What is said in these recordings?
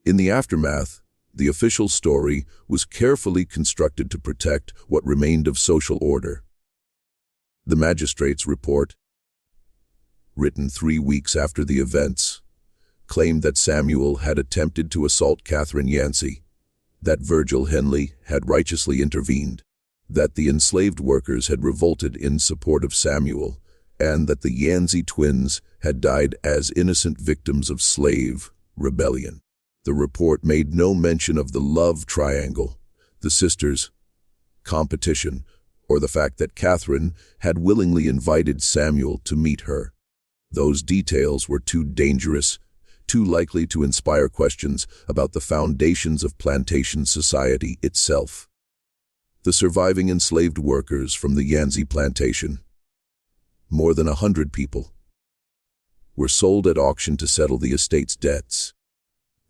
In the aftermath, the official story was carefully constructed to protect what remained of social order. The magistrate's report, written 3 weeks after the events, claimed that Samuel had attempted to assault Catherine Yancey, that Virgil Henley had righteously intervened, that the enslaved workers had revolted in support of Samuel, and that the Yancey twins had died as innocent victims of slave rebellion. The report made no mention of the love triangle, the sisters, competition, or the fact that Catherine had willingly invited Samuel to meet her. Those details were too dangerous, too likely to inspire questions about the foundations of plantation society itself. The surviving enslaved workers from the Yancey plantation, more than 100 people, were sold at auction to settle the estate's debts.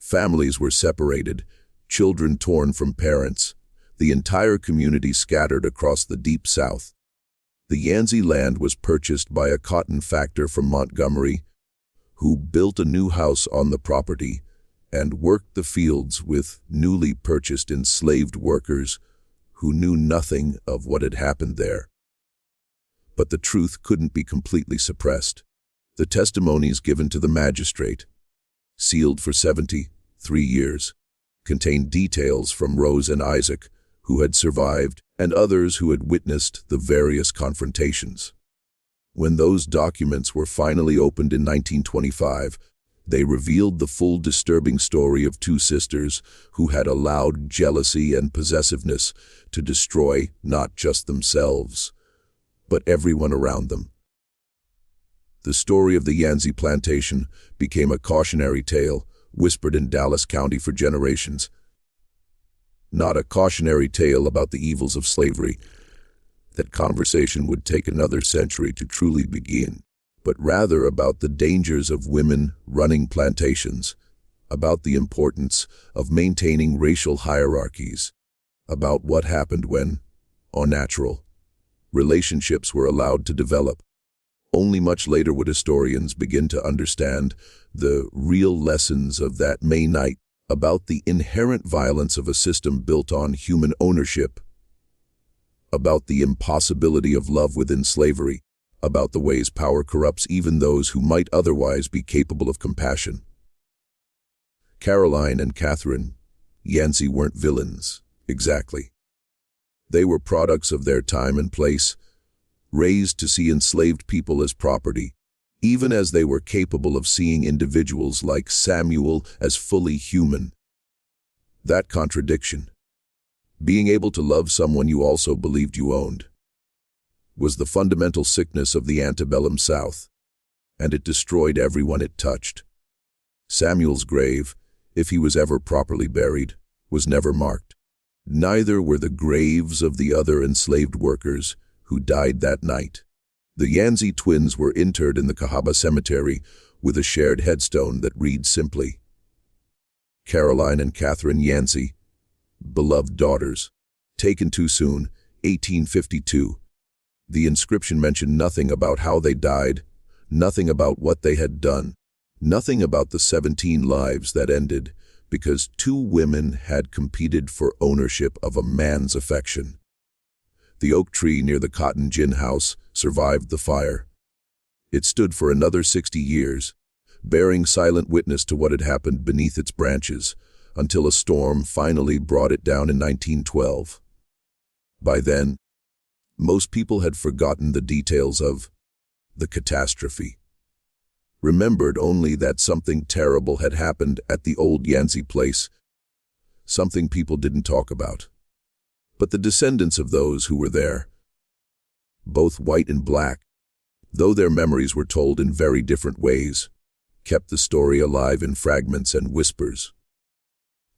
Families were separated, children torn from parents, the entire community scattered across the Deep South. The Yancey land was purchased by a cotton factor from Montgomery, who built a new house on the property and worked the fields with newly purchased enslaved workers who knew nothing of what had happened there. But the truth couldn't be completely suppressed. The testimonies given to the magistrate, sealed for 73 years, contained details from Rose and Isaac, who had survived, and others who had witnessed the various confrontations. When those documents were finally opened in 1925, they revealed the full disturbing story of 2 sisters who had allowed jealousy and possessiveness to destroy not just themselves, but everyone around them. The story of the Yancey plantation became a cautionary tale whispered in Dallas County for generations. Not a cautionary tale about the evils of slavery. That conversation would take another century to truly begin, but rather about the dangers of women running plantations, about the importance of maintaining racial hierarchies, about what happened when, unnatural, relationships were allowed to develop. Only much later would historians begin to understand the real lessons of that May night, about the inherent violence of a system built on human ownership, about the impossibility of love within slavery, about the ways power corrupts even those who might otherwise be capable of compassion. Caroline and Catherine Yancey weren't villains, exactly. They were products of their time and place, raised to see enslaved people as property, even as they were capable of seeing individuals like Samuel as fully human. That contradiction, being able to love someone you also believed you owned, was the fundamental sickness of the antebellum South, and it destroyed everyone it touched. Samuel's grave, if he was ever properly buried, was never marked. Neither were the graves of the other enslaved workers who died that night. The Yancey twins were interred in the Cahaba Cemetery with a shared headstone that reads simply, Caroline and Catherine Yancey, beloved daughters, taken too soon, 1852. The inscription mentioned nothing about how they died, nothing about what they had done, nothing about the 17 lives that ended because 2 women had competed for ownership of a man's affection. The oak tree near the Cotton Gin House survived the fire. It stood for another 60 years, bearing silent witness to what had happened beneath its branches, until a storm finally brought it down in 1912. By then, most people had forgotten the details of the catastrophe, remembered only that something terrible had happened at the old Yancey place, something people didn't talk about. But the descendants of those who were there, both white and black, though their memories were told in very different ways, kept the story alive in fragments and whispers.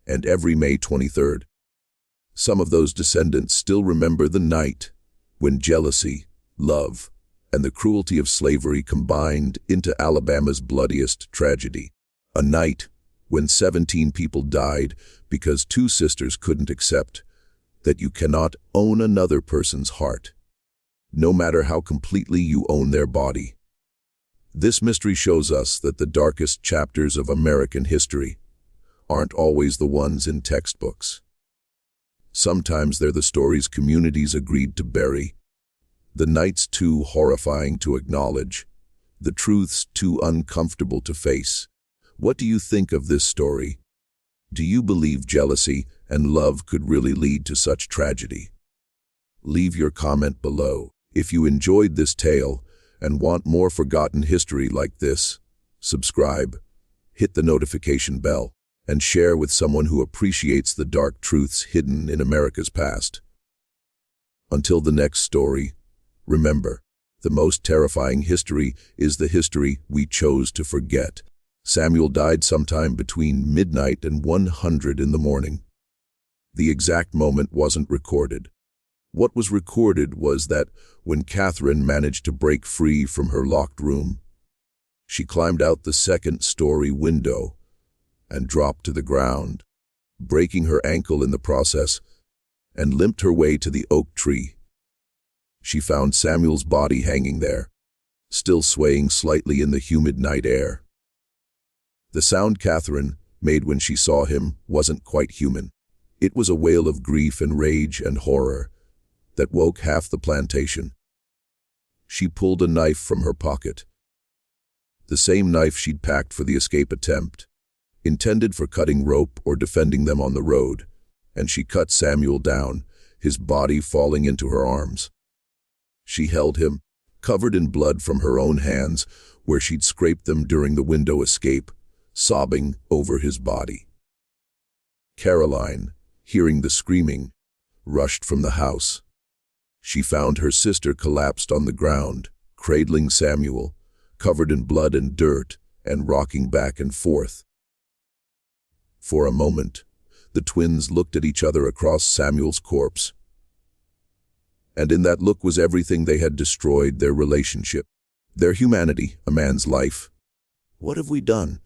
And every May 23rd, some of those descendants still remember the night when jealousy, love, and the cruelty of slavery combined into Alabama's bloodiest tragedy. A night when 17 people died because 2 sisters couldn't accept that you cannot own another person's heart, no matter how completely you own their body. This mystery shows us that the darkest chapters of American history aren't always the ones in textbooks. Sometimes they're the stories communities agreed to bury, the nights too horrifying to acknowledge, the truths too uncomfortable to face. What do you think of this story? Do you believe jealousy and love could really lead to such tragedy? Leave your comment below. If you enjoyed this tale and want more forgotten history like this, subscribe, hit the notification bell, and share with someone who appreciates the dark truths hidden in America's past. Until the next story, remember, the most terrifying history is the history we chose to forget. Samuel died sometime between midnight and 100 in the morning. The exact moment wasn't recorded. What was recorded was that when Catherine managed to break free from her locked room, she climbed out the second-story window and dropped to the ground, breaking her ankle in the process, and limped her way to the oak tree. She found Samuel's body hanging there, still swaying slightly in the humid night air. The sound Catherine made when she saw him wasn't quite human. It was a wail of grief and rage and horror that woke half the plantation. She pulled a knife from her pocket, the same knife she'd packed for the escape attempt, intended for cutting rope or defending them on the road, and she cut Samuel down, his body falling into her arms. She held him, covered in blood from her own hands, where she'd scraped them during the window escape, sobbing over his body. Caroline, hearing the screaming, rushed from the house. She found her sister collapsed on the ground, cradling Samuel, covered in blood and dirt, and rocking back and forth. For a moment, the twins looked at each other across Samuel's corpse. And in that look was everything they had destroyed: their relationship, their humanity, a man's life. "What have we done?"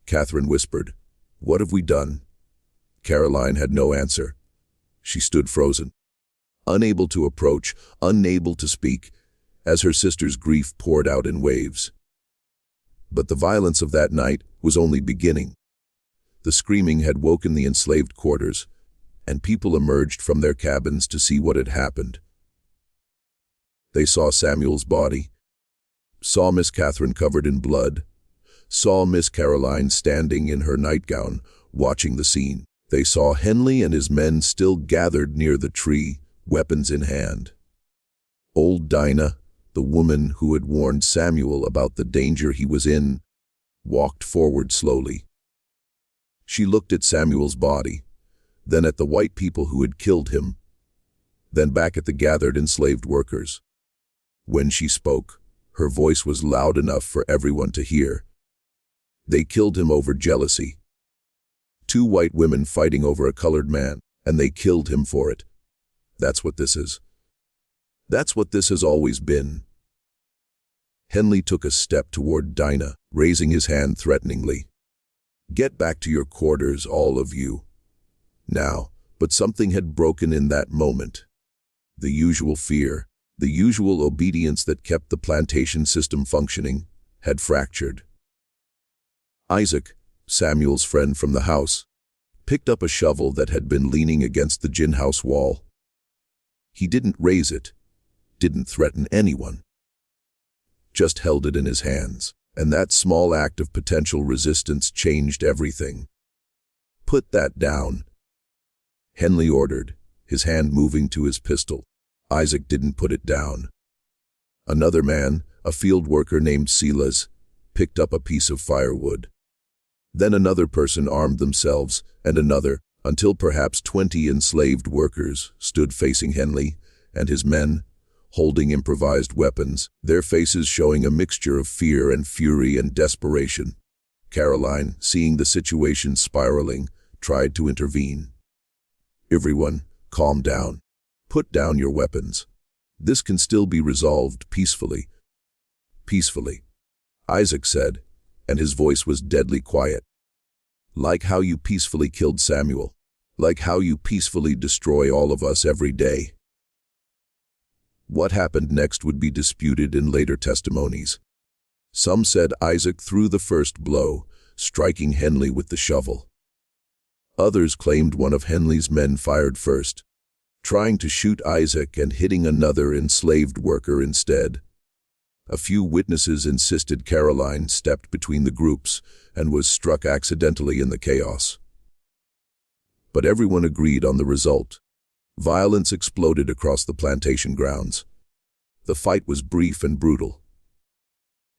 Catherine whispered. "What have we done?" Caroline had no answer. She stood frozen, unable to approach, unable to speak, as her sister's grief poured out in waves. But the violence of that night was only beginning. The screaming had woken the enslaved quarters, and people emerged from their cabins to see what had happened. They saw Samuel's body, saw Miss Catherine covered in blood, saw Miss Caroline standing in her nightgown, watching the scene. They saw Henley and his men still gathered near the tree, weapons in hand. Old Dinah, the woman who had warned Samuel about the danger he was in, walked forward slowly. She looked at Samuel's body, then at the white people who had killed him, then back at the gathered enslaved workers. When she spoke, her voice was loud enough for everyone to hear. They killed him over jealousy. Two white women fighting over a colored man, and they killed him for it. That's what this is. That's what this has always been. Henley took a step toward Dinah, raising his hand threateningly. "Get back to your quarters, all of you." Now, but something had broken in that moment. The usual fear, the usual obedience that kept the plantation system functioning, had fractured. Isaac, Samuel's friend from the house, picked up a shovel that had been leaning against the gin house wall. He didn't raise it, didn't threaten anyone, just held it in his hands, and that small act of potential resistance changed everything. "Put that down," Henley ordered, his hand moving to his pistol. Isaac didn't put it down. Another man, a field worker named Silas, picked up a piece of firewood. Then another person armed themselves, and another, until perhaps 20 enslaved workers stood facing Henley and his men, holding improvised weapons, their faces showing a mixture of fear and fury and desperation. Caroline, seeing the situation spiraling, tried to intervene. "Everyone, calm down. Put down your weapons. This can still be resolved peacefully." "Peacefully," Isaac said, and his voice was deadly quiet. "Like how you peacefully killed Samuel. Like how you peacefully destroy all of us every day." What happened next would be disputed in later testimonies. Some said Isaac threw the first blow, striking Henley with the shovel. Others claimed one of Henley's men fired first, trying to shoot Isaac and hitting another enslaved worker instead. A few witnesses insisted Caroline stepped between the groups and was struck accidentally in the chaos. But everyone agreed on the result. Violence exploded across the plantation grounds. The fight was brief and brutal.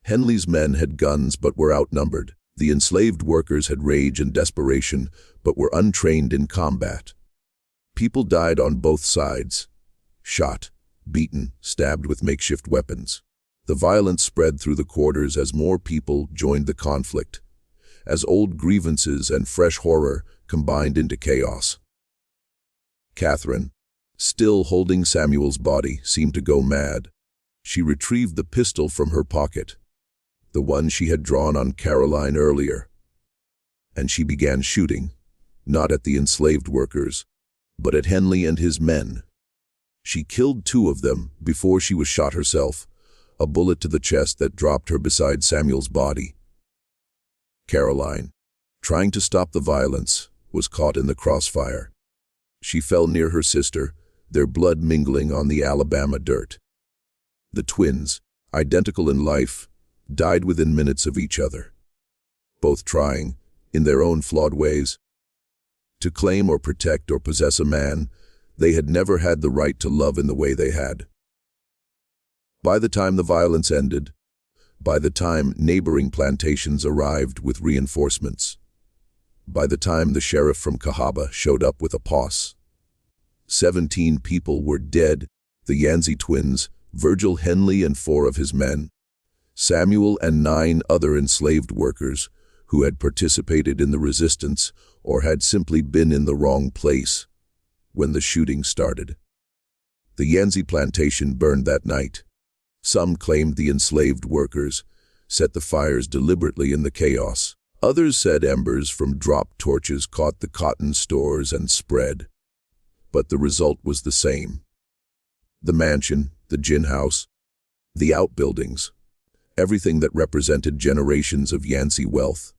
Henley's men had guns but were outnumbered. The enslaved workers had rage and desperation but were untrained in combat. People died on both sides, shot, beaten, stabbed with makeshift weapons. The violence spread through the quarters as more people joined the conflict, as old grievances and fresh horror combined into chaos. Catherine, still holding Samuel's body, seemed to go mad. She retrieved the pistol from her pocket, the one she had drawn on Caroline earlier, and she began shooting, not at the enslaved workers, but at Henley and his men. She killed 2 of them before she was shot herself, a bullet to the chest that dropped her beside Samuel's body. Caroline, trying to stop the violence, was caught in the crossfire. She fell near her sister, their blood mingling on the Alabama dirt. The twins, identical in life, died within minutes of each other, both trying, in their own flawed ways, to claim or protect or possess a man they had never had the right to love in the way they had. By the time the violence ended, by the time neighboring plantations arrived with reinforcements, by the time the sheriff from Cahaba showed up with a posse, 17 people were dead: the Yancey twins, Virgil Henley and 4 of his men, Samuel and 9 other enslaved workers who had participated in the resistance or had simply been in the wrong place when the shooting started. The Yancey plantation burned that night. Some claimed the enslaved workers set the fires deliberately in the chaos. Others said embers from dropped torches caught the cotton stores and spread. But the result was the same. The mansion, the gin house, the outbuildings, everything that represented generations of Yancey wealth,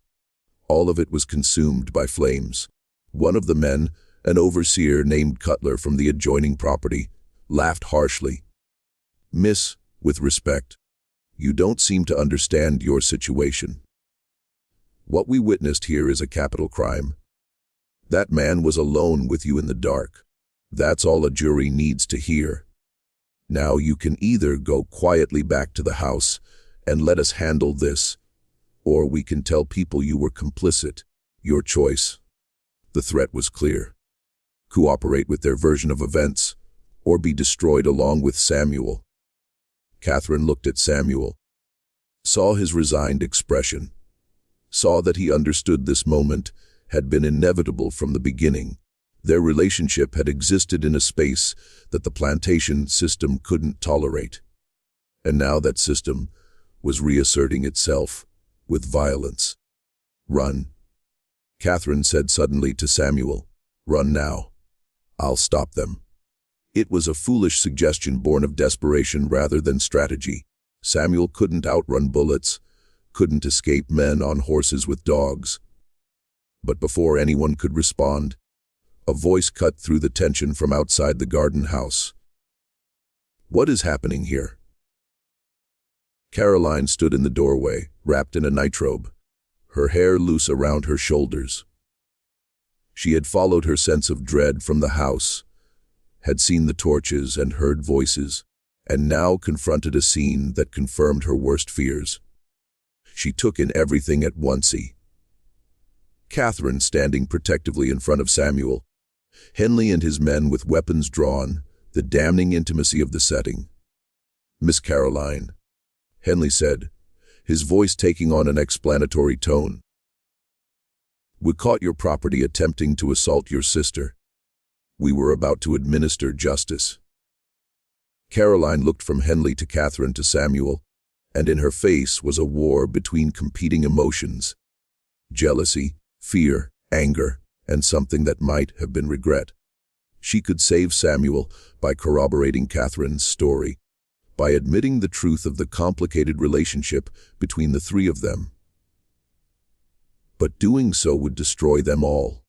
all of it was consumed by flames. One of the men, an overseer named Cutler from the adjoining property, laughed harshly. "Miss, with respect, you don't seem to understand your situation. What we witnessed here is a capital crime. That man was alone with you in the dark. That's all a jury needs to hear. Now you can either go quietly back to the house and let us handle this, or we can tell people you were complicit. Your choice." The threat was clear. Cooperate with their version of events, or be destroyed along with Samuel. Catherine looked at Samuel, saw his resigned expression, saw that he understood this moment had been inevitable from the beginning. Their relationship had existed in a space that the plantation system couldn't tolerate. And now that system was reasserting itself with violence. "Run," Catherine said suddenly to Samuel. "Run now. I'll stop them." It was a foolish suggestion born of desperation rather than strategy. Samuel couldn't outrun bullets, couldn't escape men on horses with dogs. But before anyone could respond, a voice cut through the tension from outside the garden house. "What is happening here?" Caroline stood in the doorway, wrapped in a nightrobe, her hair loose around her shoulders. She had followed her sense of dread from the house, had seen the torches and heard voices, and now confronted a scene that confirmed her worst fears. She took in everything at once. Catherine standing protectively in front of Samuel, Henley and his men with weapons drawn, the damning intimacy of the setting. "Miss Caroline," Henley said, his voice taking on an explanatory tone. "We caught your property attempting to assault your sister. We were about to administer justice." Caroline looked from Henley to Catherine to Samuel, and in her face was a war between competing emotions: jealousy, fear, anger, and something that might have been regret. She could save Samuel by corroborating Catherine's story, by admitting the truth of the complicated relationship between the 3 of them. But doing so would destroy them all.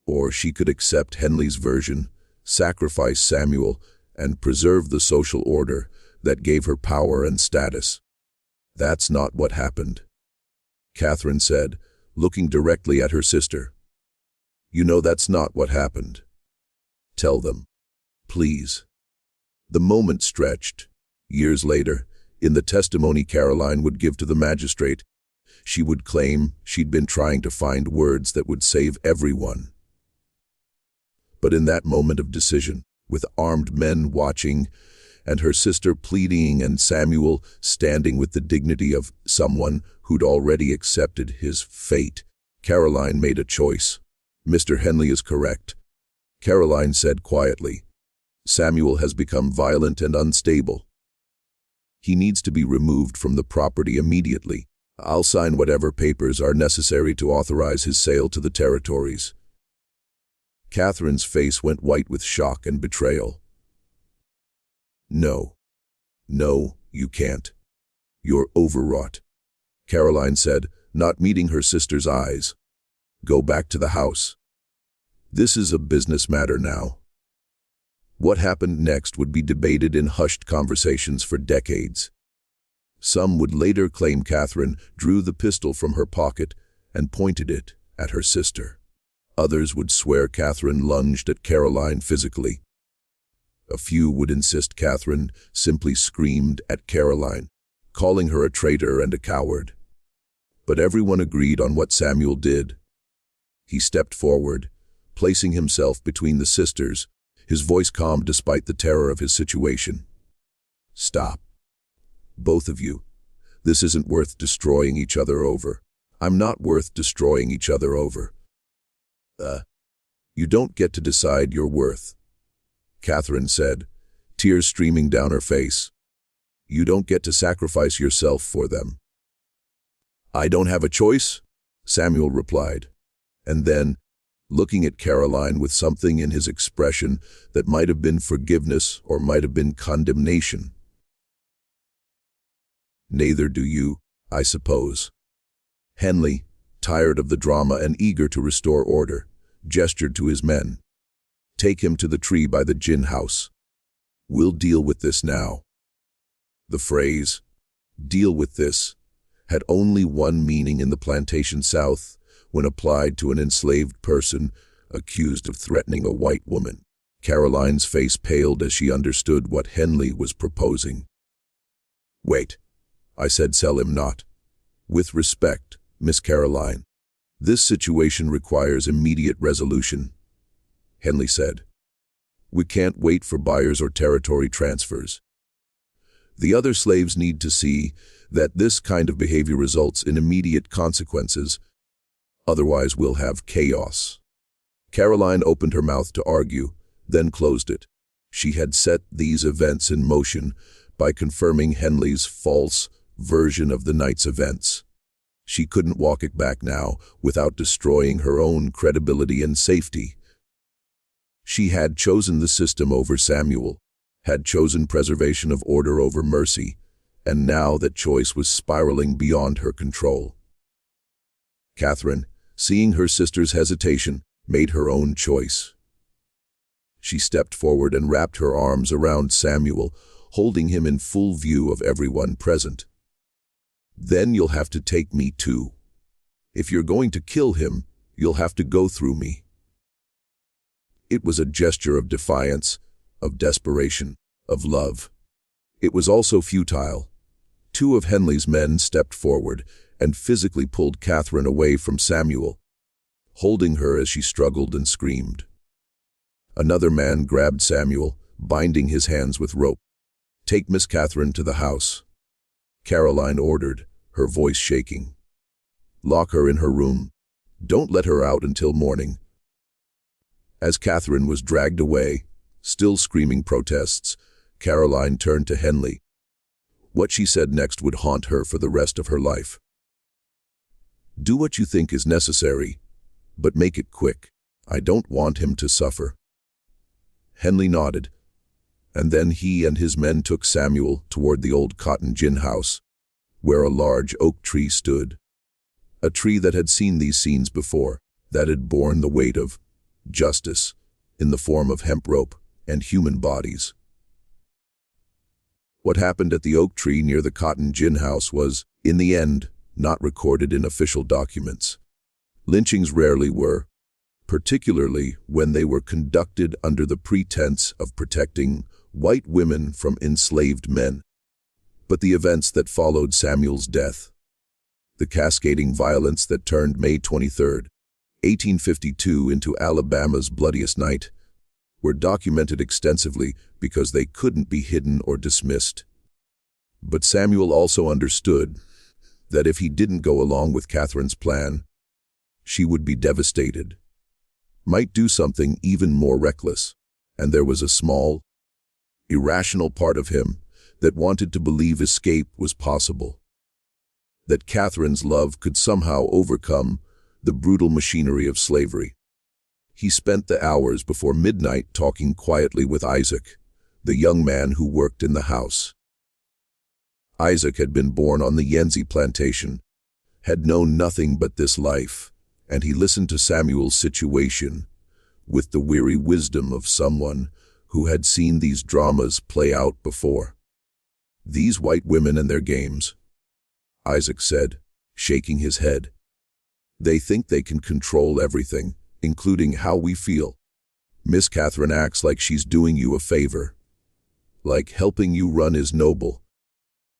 Or she could accept Henley's version, sacrifice Samuel, and preserve the social order that gave her power and status. That's not what happened, Catherine said, looking directly at her sister. You know that's not what happened. Tell them, please. The moment stretched. Years later, in the testimony Caroline would give to the magistrate, she would claim she'd been trying to find words that would save everyone. But in that moment of decision, with armed men watching, and her sister pleading and Samuel standing with the dignity of someone who'd already accepted his fate, Caroline made a choice. Mr. Henley is correct, Caroline said quietly. Samuel has become violent and unstable. He needs to be removed from the property immediately. I'll sign whatever papers are necessary to authorize his sale to the territories. Catherine's face went white with shock and betrayal. No, you can't. You're overwrought, Caroline said, not meeting her sister's eyes. Go back to the house. This is a business matter now. What happened next would be debated in hushed conversations for decades. Some would later claim Catherine drew the pistol from her pocket and pointed it at her sister. Others would swear Catherine lunged at Caroline physically. A few would insist Catherine simply screamed at Caroline, calling her a traitor and a coward. But everyone agreed on what Samuel did. He stepped forward, placing himself between the sisters, his voice calm despite the terror of his situation. Stop. Both of you. This isn't worth destroying each other over. I'm not worth destroying each other over. You don't get to decide your worth, Catherine said, tears streaming down her face. You don't get to sacrifice yourself for them. I don't have a choice, Samuel replied. And then, looking at Caroline with something in his expression that might have been forgiveness or might have been condemnation. Neither do you, I suppose. Henley, tired of the drama and eager to restore order, gestured to his men. Take him to the tree by the gin house. We'll deal with this now. The phrase, deal with this, had only one meaning in the plantation South when applied to an enslaved person accused of threatening a white woman. Caroline's face paled as she understood what Henley was proposing. Wait, I said sell him not. With respect, Miss Caroline. This situation requires immediate resolution, Henley said. We can't wait for buyers or territory transfers. The other slaves need to see that this kind of behavior results in immediate consequences. Otherwise, we'll have chaos. Caroline opened her mouth to argue, then closed it. She had set these events in motion by confirming Henley's false version of the night's events. She couldn't walk it back now without destroying her own credibility and safety. She had chosen the system over Samuel, had chosen preservation of order over mercy, and now that choice was spiraling beyond her control. Catherine, seeing her sister's hesitation, made her own choice. She stepped forward and wrapped her arms around Samuel, holding him in full view of everyone present. Then you'll have to take me too. If you're going to kill him, you'll have to go through me. It was a gesture of defiance, of desperation, of love. It was also futile. Two of Henley's men stepped forward and physically pulled Catherine away from Samuel, holding her as she struggled and screamed. Another man grabbed Samuel, binding his hands with rope. Take Miss Catherine to the house, Caroline ordered, her voice shaking. Lock her in her room. Don't let her out until morning. As Catherine was dragged away, still screaming protests, Caroline turned to Henley. What she said next would haunt her for the rest of her life. Do what you think is necessary, but make it quick. I don't want him to suffer. Henley nodded, and then he and his men took Samuel toward the old cotton gin house, where a large oak tree stood. A tree that had seen these scenes before, that had borne the weight of justice, in the form of hemp rope and human bodies. What happened at the oak tree near the Cotton Gin House was, in the end, not recorded in official documents. Lynchings rarely were, particularly when they were conducted under the pretense of protecting white women from enslaved men. But the events that followed Samuel's death, the cascading violence that turned May 23, 1852 into Alabama's bloodiest night, were documented extensively because they couldn't be hidden or dismissed. But Samuel also understood that if he didn't go along with Catherine's plan, she would be devastated, might do something even more reckless, and there was a small, irrational part of him that wanted to believe escape was possible, that Catherine's love could somehow overcome the brutal machinery of slavery. He spent the hours before midnight talking quietly with Isaac, the young man who worked in the house. Isaac had been born on the Yenzi plantation, had known nothing but this life, and he listened to Samuel's situation with the weary wisdom of someone who had seen these dramas play out before. "These white women and their games," Isaac said, shaking his head. "They think they can control everything, including how we feel. Miss Catherine acts like she's doing you a favor, like helping you run is noble.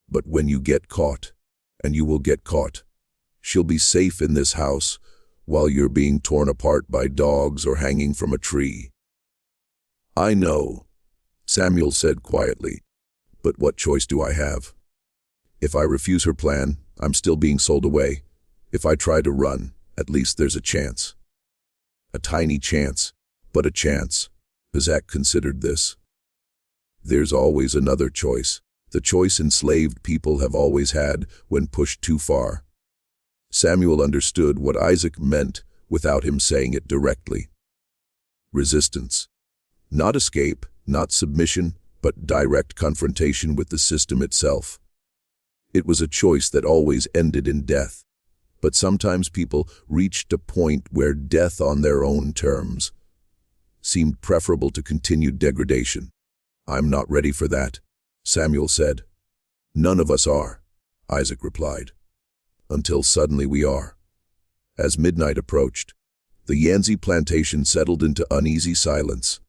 But when you get caught, and you will get caught, she'll be safe in this house while you're being torn apart by dogs or hanging from a tree." "I know," Samuel said quietly, "but what choice do I have? If I refuse her plan, I'm still being sold away. If I try to run, at least there's a chance." A tiny chance, but a chance. Isaac considered this. There's always another choice, the choice enslaved people have always had when pushed too far. Samuel understood what Isaac meant without him saying it directly. Resistance. Not escape, not submission, but direct confrontation with the system itself. It was a choice that always ended in death. But sometimes people reached a point where death on their own terms seemed preferable to continued degradation. "I'm not ready for that," Samuel said. "None of us are," Isaac replied. "Until suddenly we are." As midnight approached, the Yenzi plantation settled into uneasy silence.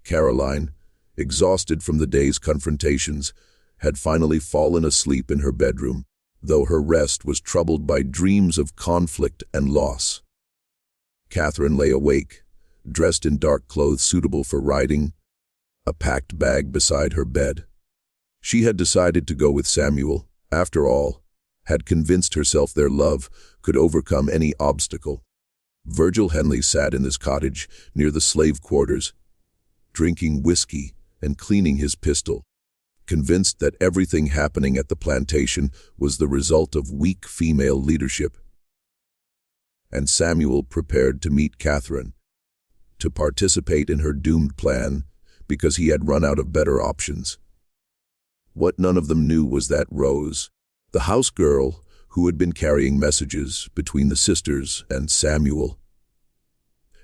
Caroline, exhausted from the day's confrontations, had finally fallen asleep in her bedroom, though her rest was troubled by dreams of conflict and loss. Catherine lay awake, dressed in dark clothes suitable for riding, a packed bag beside her bed. She had decided to go with Samuel, after all, had convinced herself their love could overcome any obstacle. Virgil Henley sat in his cottage near the slave quarters, drinking whiskey and cleaning his pistol, convinced that everything happening at the plantation was the result of weak female leadership. And Samuel prepared to meet Catherine, to participate in her doomed plan, because he had run out of better options. What none of them knew was that Rose, the house girl who had been carrying messages between the sisters and Samuel,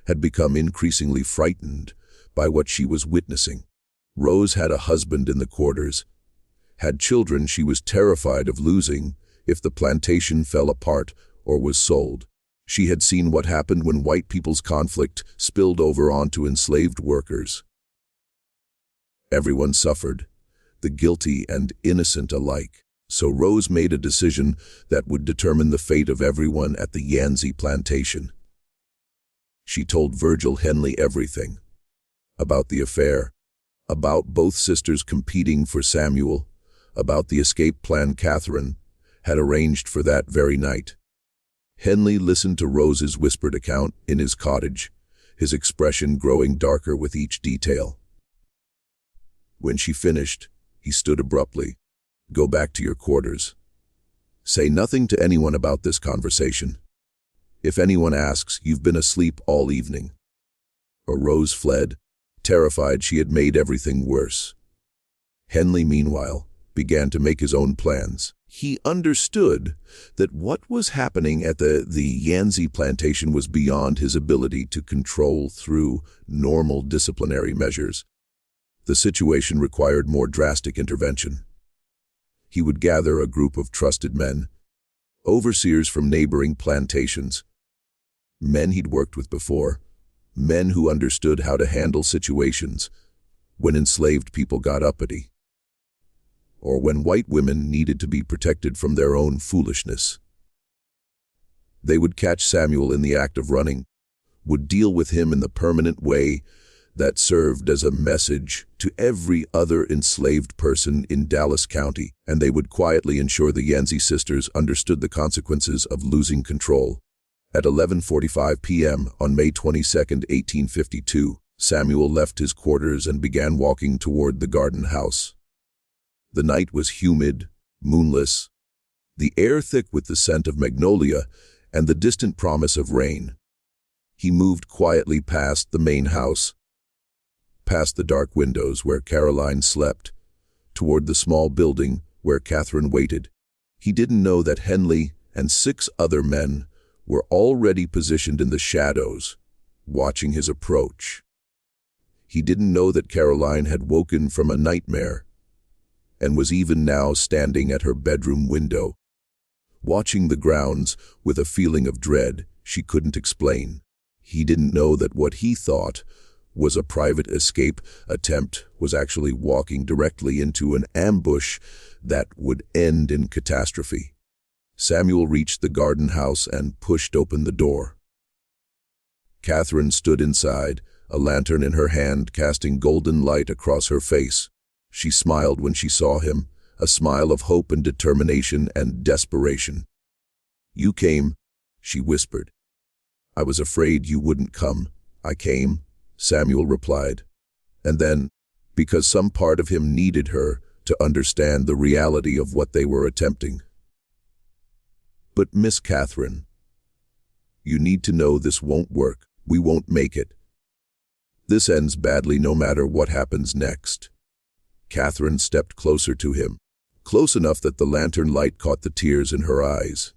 had become increasingly frightened by what she was witnessing. Rose had a husband in the quarters, had children she was terrified of losing if the plantation fell apart or was sold. She had seen what happened when white people's conflict spilled over onto enslaved workers. Everyone suffered, the guilty and innocent alike. So Rose made a decision that would determine the fate of everyone at the Yenzi plantation. She told Virgil Henley everything. About the affair, about both sisters competing for Samuel, about the escape plan Catherine had arranged for that very night. Henley listened to Rose's whispered account in his cottage, his expression growing darker with each detail. When she finished, he stood abruptly. "Go back to your quarters. Say nothing to anyone about this conversation. If anyone asks, you've been asleep all evening." Or Rose fled, terrified she had made everything worse. Henley, meanwhile, began to make his own plans. He understood that what was happening at the Yanzi plantation was beyond his ability to control through normal disciplinary measures. The situation required more drastic intervention. He would gather a group of trusted men, overseers from neighboring plantations, men he'd worked with before, men who understood how to handle situations when enslaved people got uppity, or when white women needed to be protected from their own foolishness. They would catch Samuel in the act of running, would deal with him in the permanent way that served as a message to every other enslaved person in Dallas County, and they would quietly ensure the Yanzi sisters understood the consequences of losing control. At 11:45 p.m. on May 22, 1852, Samuel left his quarters and began walking toward the garden house. The night was humid, moonless, the air thick with the scent of magnolia and the distant promise of rain. He moved quietly past the main house, past the dark windows where Caroline slept, toward the small building where Catherine waited. He didn't know that Henley and 6 other men were already positioned in the shadows, watching his approach. He didn't know that Caroline had woken from a nightmare and was even now standing at her bedroom window, watching the grounds with a feeling of dread she couldn't explain. He didn't know that what he thought was a private escape attempt was actually walking directly into an ambush that would end in catastrophe. Samuel reached the garden house and pushed open the door. Catherine stood inside, a lantern in her hand casting golden light across her face. She smiled when she saw him, a smile of hope and determination and desperation. "You came," she whispered. "I was afraid you wouldn't come. I came," Samuel replied. And then, because some part of him needed her to understand the reality of what they were attempting. "But Miss Catherine, you need to know this won't work. We won't make it. This ends badly no matter what happens next." Catherine stepped closer to him, close enough that the lantern light caught the tears in her eyes.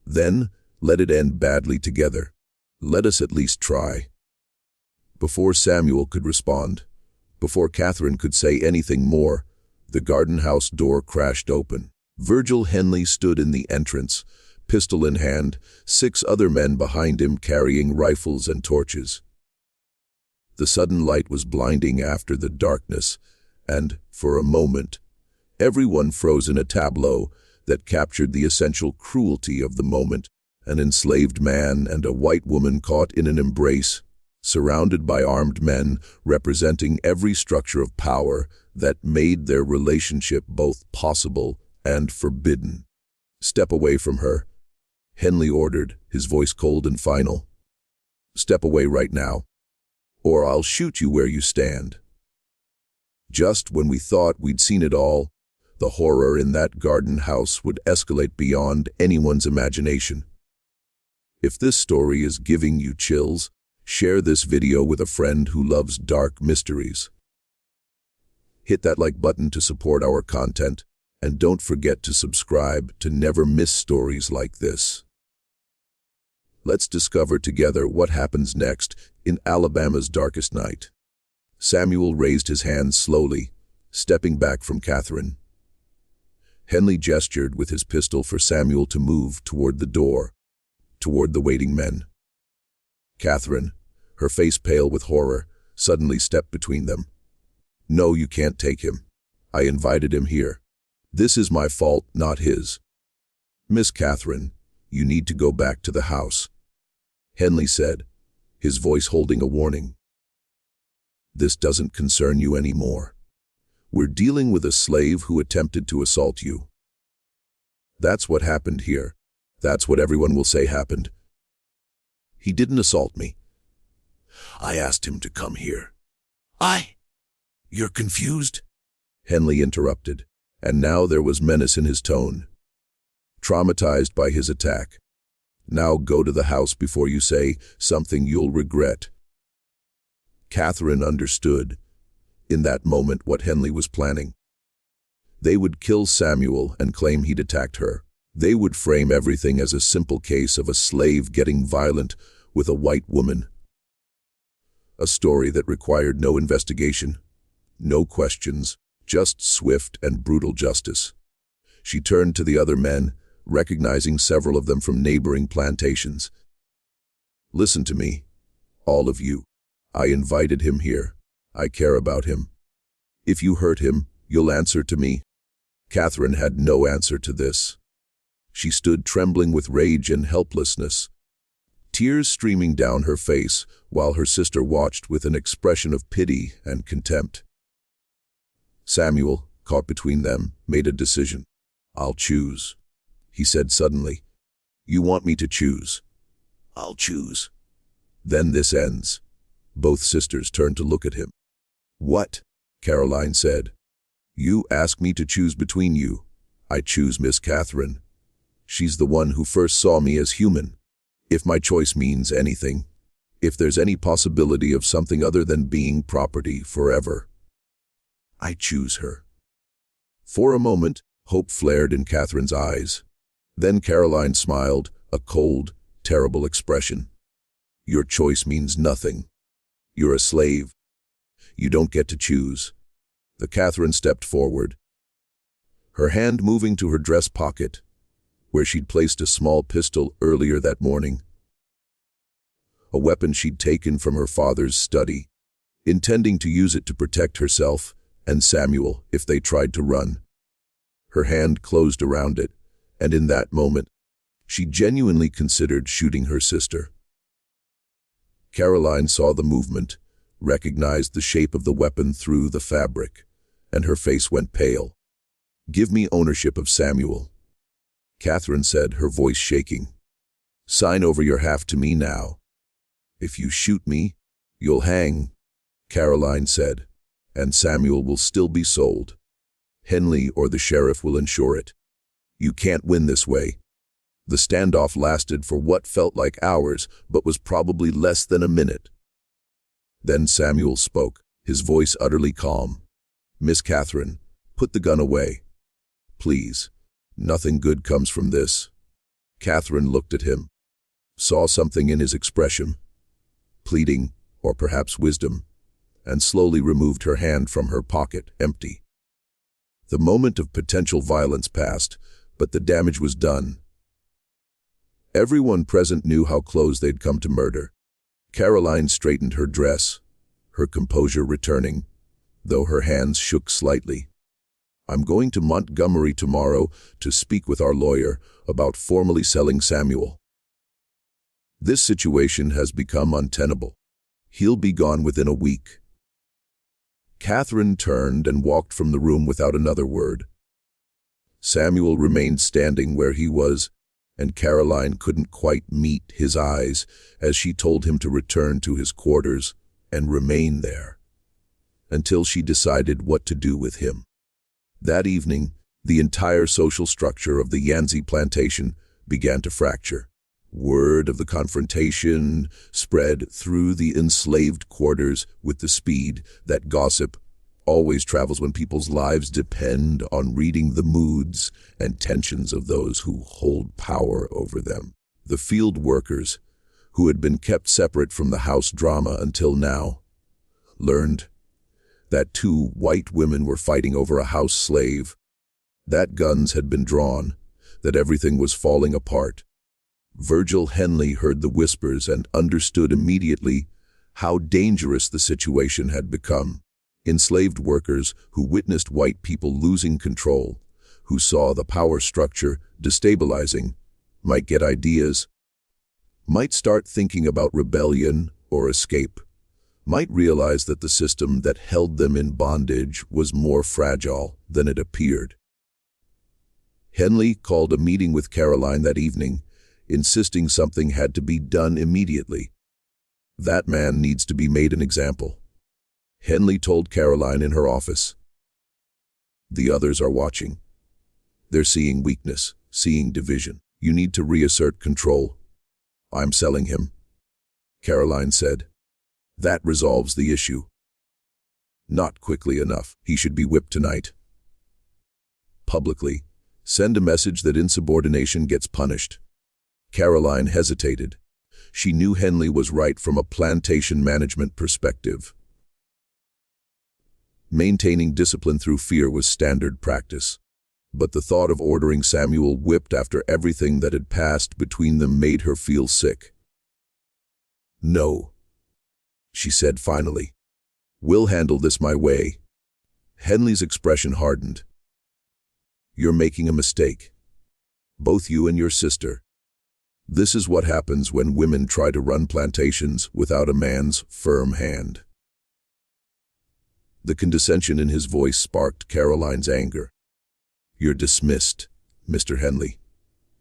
"Then, let it end badly together. Let us at least try." Before Samuel could respond, before Catherine could say anything more, the garden house door crashed open. Virgil Henley stood in the entrance, pistol in hand, 6 other men behind him carrying rifles and torches. The sudden light was blinding after the darkness, and, for a moment, everyone froze in a tableau that captured the essential cruelty of the moment. An enslaved man and a white woman caught in an embrace, surrounded by armed men representing every structure of power that made their relationship both possible and forbidden. "Step away from her," Henley ordered, his voice cold and final. "Step away right now, or I'll shoot you where you stand." Just when we thought we'd seen it all, the horror in that garden house would escalate beyond anyone's imagination. If this story is giving you chills, share this video with a friend who loves dark mysteries. Hit that like button to support our content, and don't forget to subscribe to never miss stories like this. Let's discover together what happens next in Alabama's darkest night. Samuel raised his hand slowly, stepping back from Catherine. Henley gestured with his pistol for Samuel to move toward the door, toward the waiting men. Catherine, her face pale with horror, suddenly stepped between them. "No, you can't take him. I invited him here. This is my fault, not his. Miss Catherine, you need to go back to the house," Henley said, his voice holding a warning. "This doesn't concern you anymore. We're dealing with a slave who attempted to assault you. That's what happened here. That's what everyone will say happened. He didn't assault me. I asked him to come here." You're confused?" Henley interrupted, and now there was menace in his tone. "Traumatized by his attack. Now go to the house before you say something you'll regret." Catherine understood, in that moment, what Henley was planning. They would kill Samuel and claim he'd attacked her. They would frame everything as a simple case of a slave getting violent with a white woman. A story that required no investigation, no questions, just swift and brutal justice. She turned to the other men, recognizing several of them from neighboring plantations. Listen to me, all of you. I invited him here. I care about him. If you hurt him, you'll answer to me. Catherine had no answer to this. She stood trembling with rage and helplessness, tears streaming down her face while her sister watched with an expression of pity and contempt. Samuel, caught between them, made a decision. I'll choose, he said suddenly. You want me to choose? I'll choose. Then this ends. Both sisters turned to look at him. What? Caroline said. You ask me to choose between you. I choose Miss Catherine. She's the one who first saw me as human. If my choice means anything, if there's any possibility of something other than being property forever, I choose her. For a moment, hope flared in Catherine's eyes. Then Caroline smiled, a cold, terrible expression. Your choice means nothing. You're a slave. You don't get to choose. Catherine stepped forward, her hand moving to her dress pocket, where she'd placed a small pistol earlier that morning. A weapon she'd taken from her father's study, intending to use it to protect herself and Samuel if they tried to run. Her hand closed around it, and in that moment, she genuinely considered shooting her sister. Caroline saw the movement, recognized the shape of the weapon through the fabric, and her face went pale. Give me ownership of Samuel, Catherine said, her voice shaking. Sign over your half to me now. If you shoot me, you'll hang, Caroline said, and Samuel will still be sold. Henley or the sheriff will ensure it. You can't win this way. The standoff lasted for what felt like hours, but was probably less than a minute. Then Samuel spoke, his voice utterly calm. Miss Catherine, put the gun away. Please. Nothing good comes from this. Catherine looked at him, saw something in his expression, pleading, or perhaps wisdom, and slowly removed her hand from her pocket, empty. The moment of potential violence passed, but the damage was done. Everyone present knew how close they'd come to murder. Caroline straightened her dress, her composure returning, though her hands shook slightly. I'm going to Montgomery tomorrow to speak with our lawyer about formally selling Samuel. This situation has become untenable. He'll be gone within a week. Catherine turned and walked from the room without another word. Samuel remained standing where he was, and Caroline couldn't quite meet his eyes as she told him to return to his quarters and remain there until she decided what to do with him. That evening, the entire social structure of the Yanzi plantation began to fracture. Word of the confrontation spread through the enslaved quarters with the speed that gossip always travels when people's lives depend on reading the moods and tensions of those who hold power over them. The field workers, who had been kept separate from the house drama until now, learned that two white women were fighting over a house slave, that guns had been drawn, that everything was falling apart. Virgil Henley heard the whispers and understood immediately how dangerous the situation had become. Enslaved workers who witnessed white people losing control, who saw the power structure destabilizing, might get ideas, might start thinking about rebellion or escape, might realize that the system that held them in bondage was more fragile than it appeared. Henley called a meeting with Caroline that evening, insisting something had to be done immediately. That man needs to be made an example, Henley told Caroline in her office. The others are watching. They're seeing weakness, seeing division. You need to reassert control. I'm selling him, Caroline said. That resolves the issue. Not quickly enough. He should be whipped tonight. publicly. Send a message that insubordination gets punished. Caroline hesitated. She knew Henley was right from a plantation management perspective. Maintaining discipline through fear was standard practice. But the thought of ordering Samuel whipped after everything that had passed between them made her feel sick. "No," she said finally. "We'll handle this my way." Henley's expression hardened. "You're making a mistake. Both you and your sister. This is what happens when women try to run plantations without a man's firm hand." The condescension in his voice sparked Caroline's anger. "You're dismissed, Mr. Henley.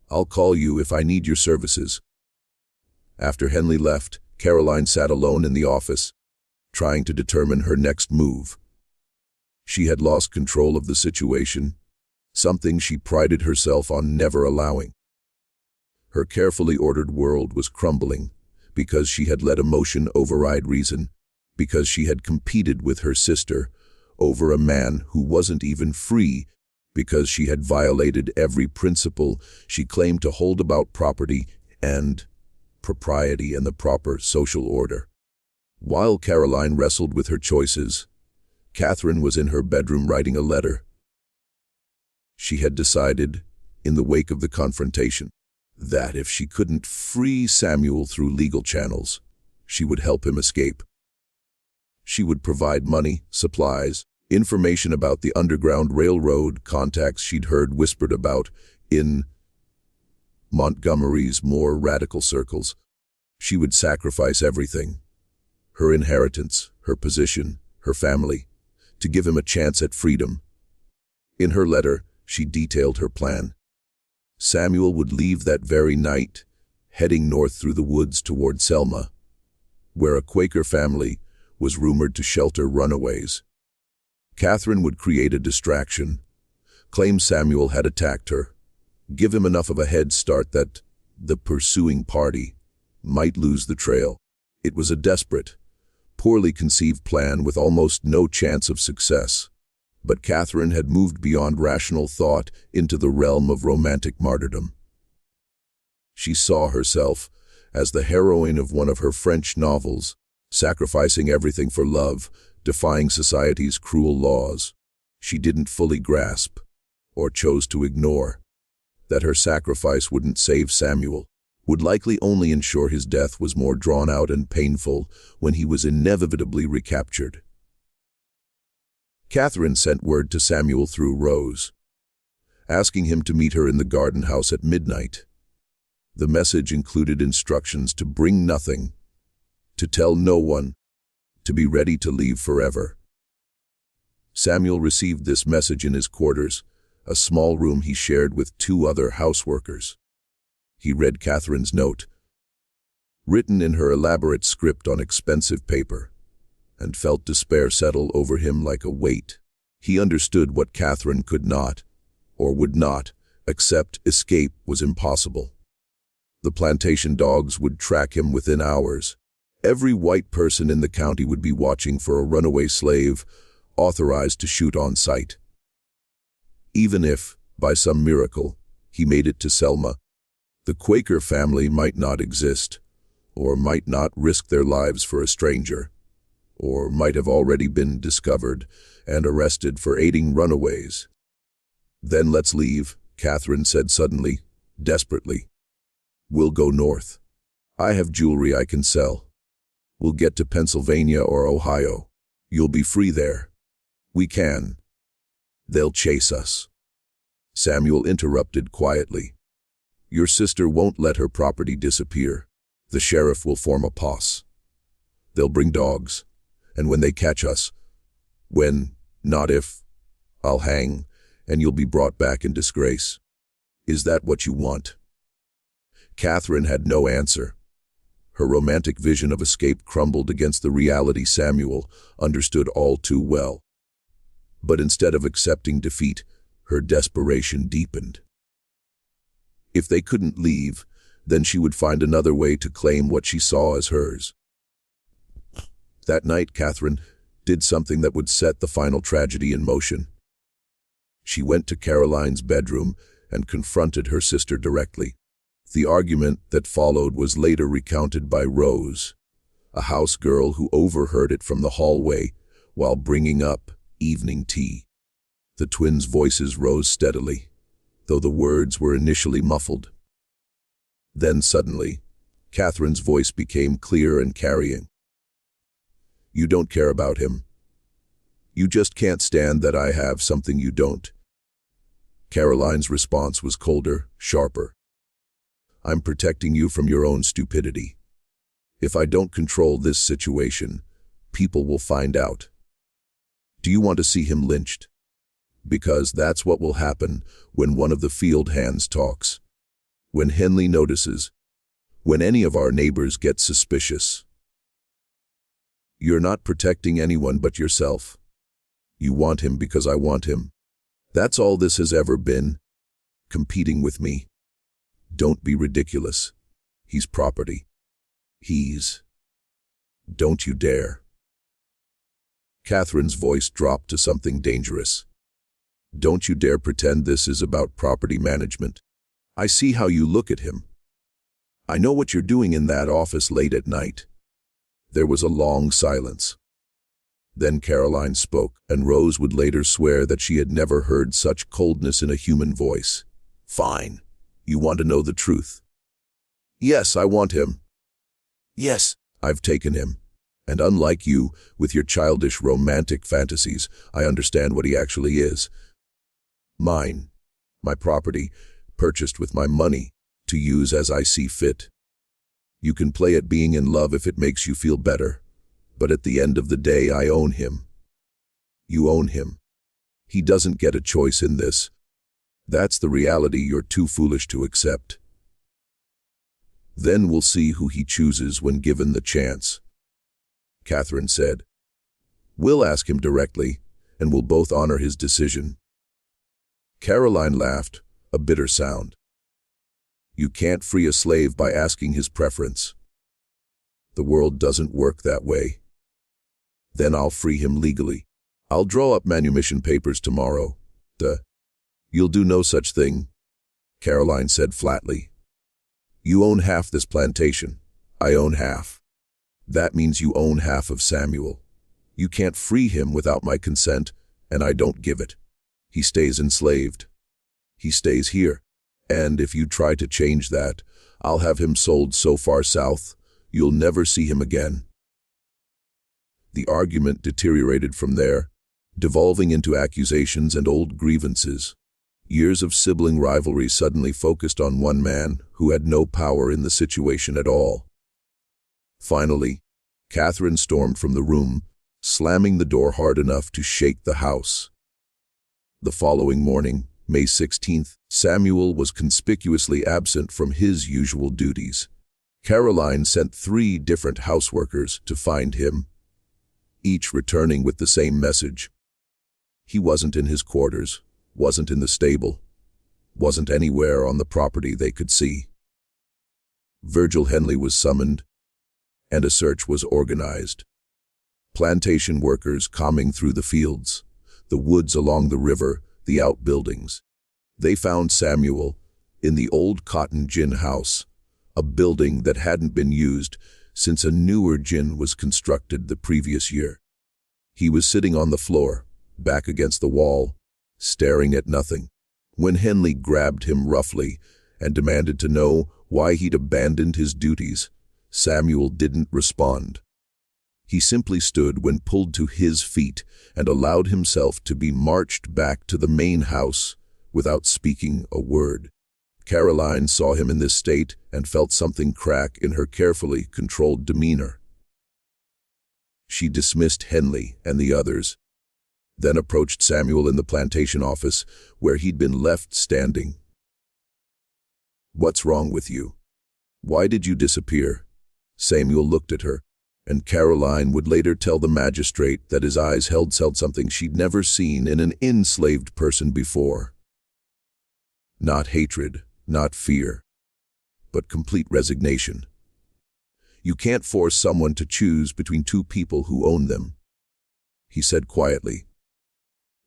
I'll call you if I need your services." After Henley left, Caroline sat alone in the office, trying to determine her next move. She had lost control of the situation, something she prided herself on never allowing. Her carefully ordered world was crumbling because she had let emotion override reason, because she had competed with her sister over a man who wasn't even free, because she had violated every principle she claimed to hold about property and propriety and the proper social order. While Caroline wrestled with her choices, Catherine was in her bedroom writing a letter. She had decided, in the wake of the confrontation, that if she couldn't free Samuel through legal channels, she would help him escape. She would provide money, supplies, information about the Underground Railroad contacts she'd heard whispered about in Montgomery's more radical circles. She would sacrifice everything, her inheritance, her position, her family, to give him a chance at freedom. In her letter, she detailed her plan. Samuel would leave that very night, heading north through the woods toward Selma, where a Quaker family was rumored to shelter runaways. Catherine would create a distraction, claim Samuel had attacked her, give him enough of a head start that the pursuing party might lose the trail. It was a desperate, poorly conceived plan with almost no chance of success. But Catherine had moved beyond rational thought into the realm of romantic martyrdom. She saw herself as the heroine of one of her French novels, sacrificing everything for love, defying society's cruel laws. She didn't fully grasp, or chose to ignore, that her sacrifice wouldn't save Samuel, would likely only ensure his death was more drawn out and painful when he was inevitably recaptured. Catherine sent word to Samuel through Rose, asking him to meet her in the garden house at midnight. The message included instructions to bring nothing, to tell no one, to be ready to leave forever. Samuel received this message in his quarters, a small room he shared with 2 other houseworkers. He read Catherine's note, written in her elaborate script on expensive paper, and felt despair settle over him like a weight. He understood what Catherine could not, or would not, accept. Escape was impossible. The plantation dogs would track him within hours. Every white person in the county would be watching for a runaway slave, authorized to shoot on sight. Even if, by some miracle, he made it to Selma, the Quaker family might not exist, or might not risk their lives for a stranger, or might have already been discovered and arrested for aiding runaways. "Then let's leave," Catherine said suddenly, desperately. "We'll go north. I have jewelry I can sell. We'll get to Pennsylvania or Ohio. You'll be free there. We can. They'll chase us." Samuel interrupted quietly. "Your sister won't let her property disappear. The sheriff will form a posse. They'll bring dogs, and when they catch us, not if, I'll hang, and you'll be brought back in disgrace. Is that what you want?" Catherine had no answer. Her romantic vision of escape crumbled against the reality Samuel understood all too well. But instead of accepting defeat, her desperation deepened. If they couldn't leave, then she would find another way to claim what she saw as hers. That night, Catherine did something that would set the final tragedy in motion. She went to Caroline's bedroom and confronted her sister directly. The argument that followed was later recounted by Rose, a house girl who overheard it from the hallway while bringing up evening tea. The twins' voices rose steadily, though the words were initially muffled. Then suddenly, Catherine's voice became clear and carrying. "You don't care about him. You just can't stand that I have something you don't." Caroline's response was colder, sharper. "I'm protecting you from your own stupidity. If I don't control this situation, people will find out. Do you want to see him lynched? Because that's what will happen when one of the field hands talks. When Henley notices. When any of our neighbors get suspicious. You're not protecting anyone but yourself. You want him because I want him. That's all this has ever been. Competing with me. Don't be ridiculous. He's property. Don't you dare." Catherine's voice dropped to something dangerous. "Don't you dare pretend this is about property management. I see how you look at him. I know what you're doing in that office late at night." There was a long silence. Then Caroline spoke, and Rose would later swear that she had never heard such coldness in a human voice. "Fine. You want to know the truth?" "Yes, I want him." "Yes, I've taken him. And unlike you, with your childish romantic fantasies, I understand what he actually is. Mine. My property, purchased with my money, to use as I see fit. You can play at being in love if it makes you feel better, but at the end of the day I own him. You own him. He doesn't get a choice in this. That's the reality you're too foolish to accept. Then we'll see who he chooses when given the chance," Catherine said. "We'll ask him directly, and we'll both honor his decision." Caroline laughed, a bitter sound. "You can't free a slave by asking his preference. The world doesn't work that way. Then I'll free him legally. I'll draw up manumission papers tomorrow. You'll do no such thing," Caroline said flatly. "You own half this plantation. I own half. That means you own half of Samuel. You can't free him without my consent, and I don't give it. He stays enslaved. He stays here. And if you try to change that, I'll have him sold so far south, you'll never see him again." The argument deteriorated from there, devolving into accusations and old grievances. Years of sibling rivalry suddenly focused on one man who had no power in the situation at all. Finally, Catherine stormed from the room, slamming the door hard enough to shake the house. The following morning, May 16th, Samuel was conspicuously absent from his usual duties. Caroline sent 3 different houseworkers to find him, each returning with the same message. He wasn't in his quarters, wasn't in the stable, wasn't anywhere on the property they could see. Virgil Henley was summoned, and a search was organized. Plantation workers combing through the fields, the woods along the river, the outbuildings. They found Samuel in the old cotton gin house, a building that hadn't been used since a newer gin was constructed the previous year. He was sitting on the floor, back against the wall, staring at nothing. When Henley grabbed him roughly and demanded to know why he'd abandoned his duties, Samuel didn't respond. He simply stood when pulled to his feet and allowed himself to be marched back to the main house without speaking a word. Caroline saw him in this state and felt something crack in her carefully controlled demeanor. She dismissed Henley and the others, then approached Samuel in the plantation office where he'd been left standing. "What's wrong with you? Why did you disappear?" Samuel looked at her, and Caroline would later tell the magistrate that his eyes held something she'd never seen in an enslaved person before. Not hatred, not fear, but complete resignation. "You can't force someone to choose between 2 people who own them," he said quietly.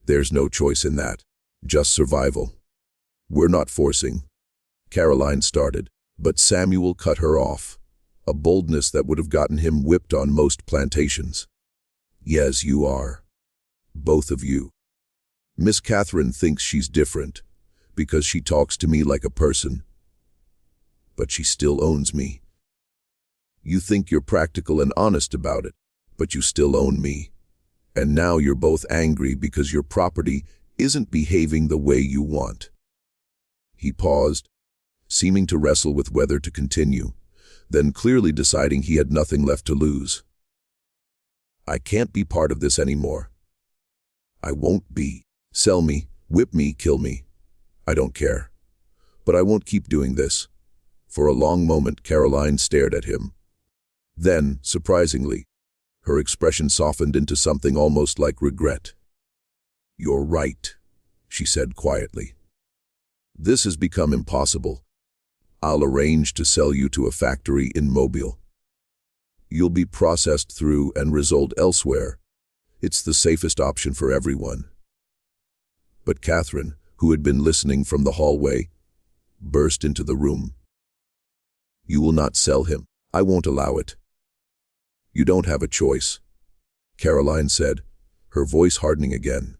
"There's no choice in that. Just survival. We're not forcing. Caroline started, but Samuel cut her off, a boldness that would have gotten him whipped on most plantations. Yes, you are. Both of you. Miss Catherine thinks she's different, because she talks to me like a person. But she still owns me. You think you're practical and honest about it, but you still own me. And now you're both angry because your property isn't behaving the way you want. He paused, seeming to wrestle with whether to continue, then clearly deciding he had nothing left to lose. I can't be part of this anymore. I won't be. Sell me, whip me, kill me. I don't care. But I won't keep doing this. For a long moment, Caroline stared at him. Then, surprisingly, her expression softened into something almost like regret. You're right, she said quietly. This has become impossible. I'll arrange to sell you to a factory in Mobile. You'll be processed through and resold elsewhere. It's the safest option for everyone. But Catherine, who had been listening from the hallway, burst into the room. You will not sell him. I won't allow it. You don't have a choice, Caroline said, her voice hardening again.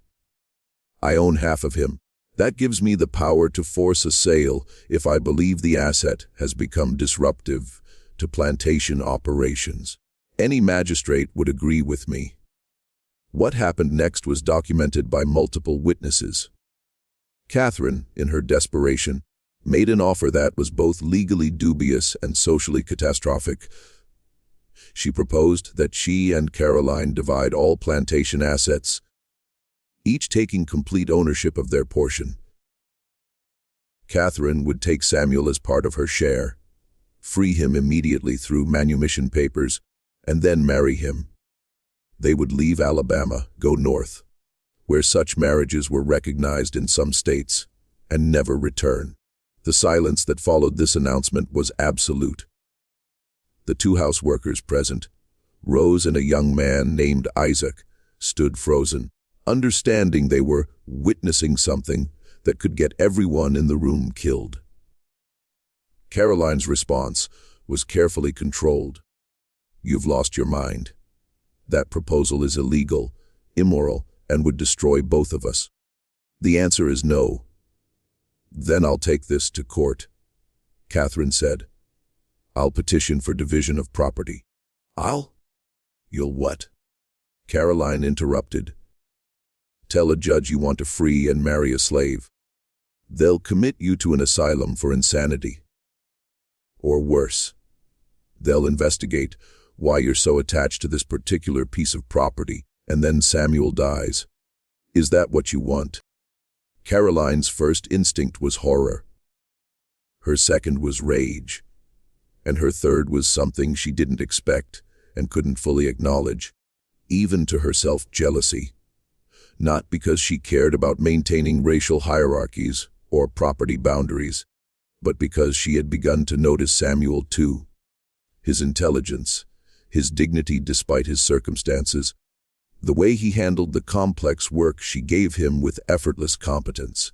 I own half of him. That gives me the power to force a sale if I believe the asset has become disruptive to plantation operations. Any magistrate would agree with me. What happened next was documented by multiple witnesses. Catherine, in her desperation, made an offer that was both legally dubious and socially catastrophic. She proposed that she and Caroline divide all plantation assets, each taking complete ownership of their portion. Catherine would take Samuel as part of her share, free him immediately through manumission papers, and then marry him. They would leave Alabama, go north, where such marriages were recognized in some states, and never return. The silence that followed this announcement was absolute. The two house workers present, Rose and a young man named Isaac, stood frozen, understanding they were witnessing something that could get everyone in the room killed. Caroline's response was carefully controlled. You've lost your mind. That proposal is illegal, immoral, and would destroy both of us. The answer is no. Then I'll take this to court, Catherine said. I'll petition for division of property. You'll what? Caroline interrupted. Tell a judge you want to free and marry a slave. They'll commit you to an asylum for insanity. Or worse, they'll investigate why you're so attached to this particular piece of property, and then Samuel dies. Is that what you want? Caroline's first instinct was horror. Her second was rage. And her third was something she didn't expect and couldn't fully acknowledge, even to herself, jealousy. Not because she cared about maintaining racial hierarchies or property boundaries, but because she had begun to notice Samuel too. His intelligence, his dignity despite his circumstances, the way he handled the complex work she gave him with effortless competence.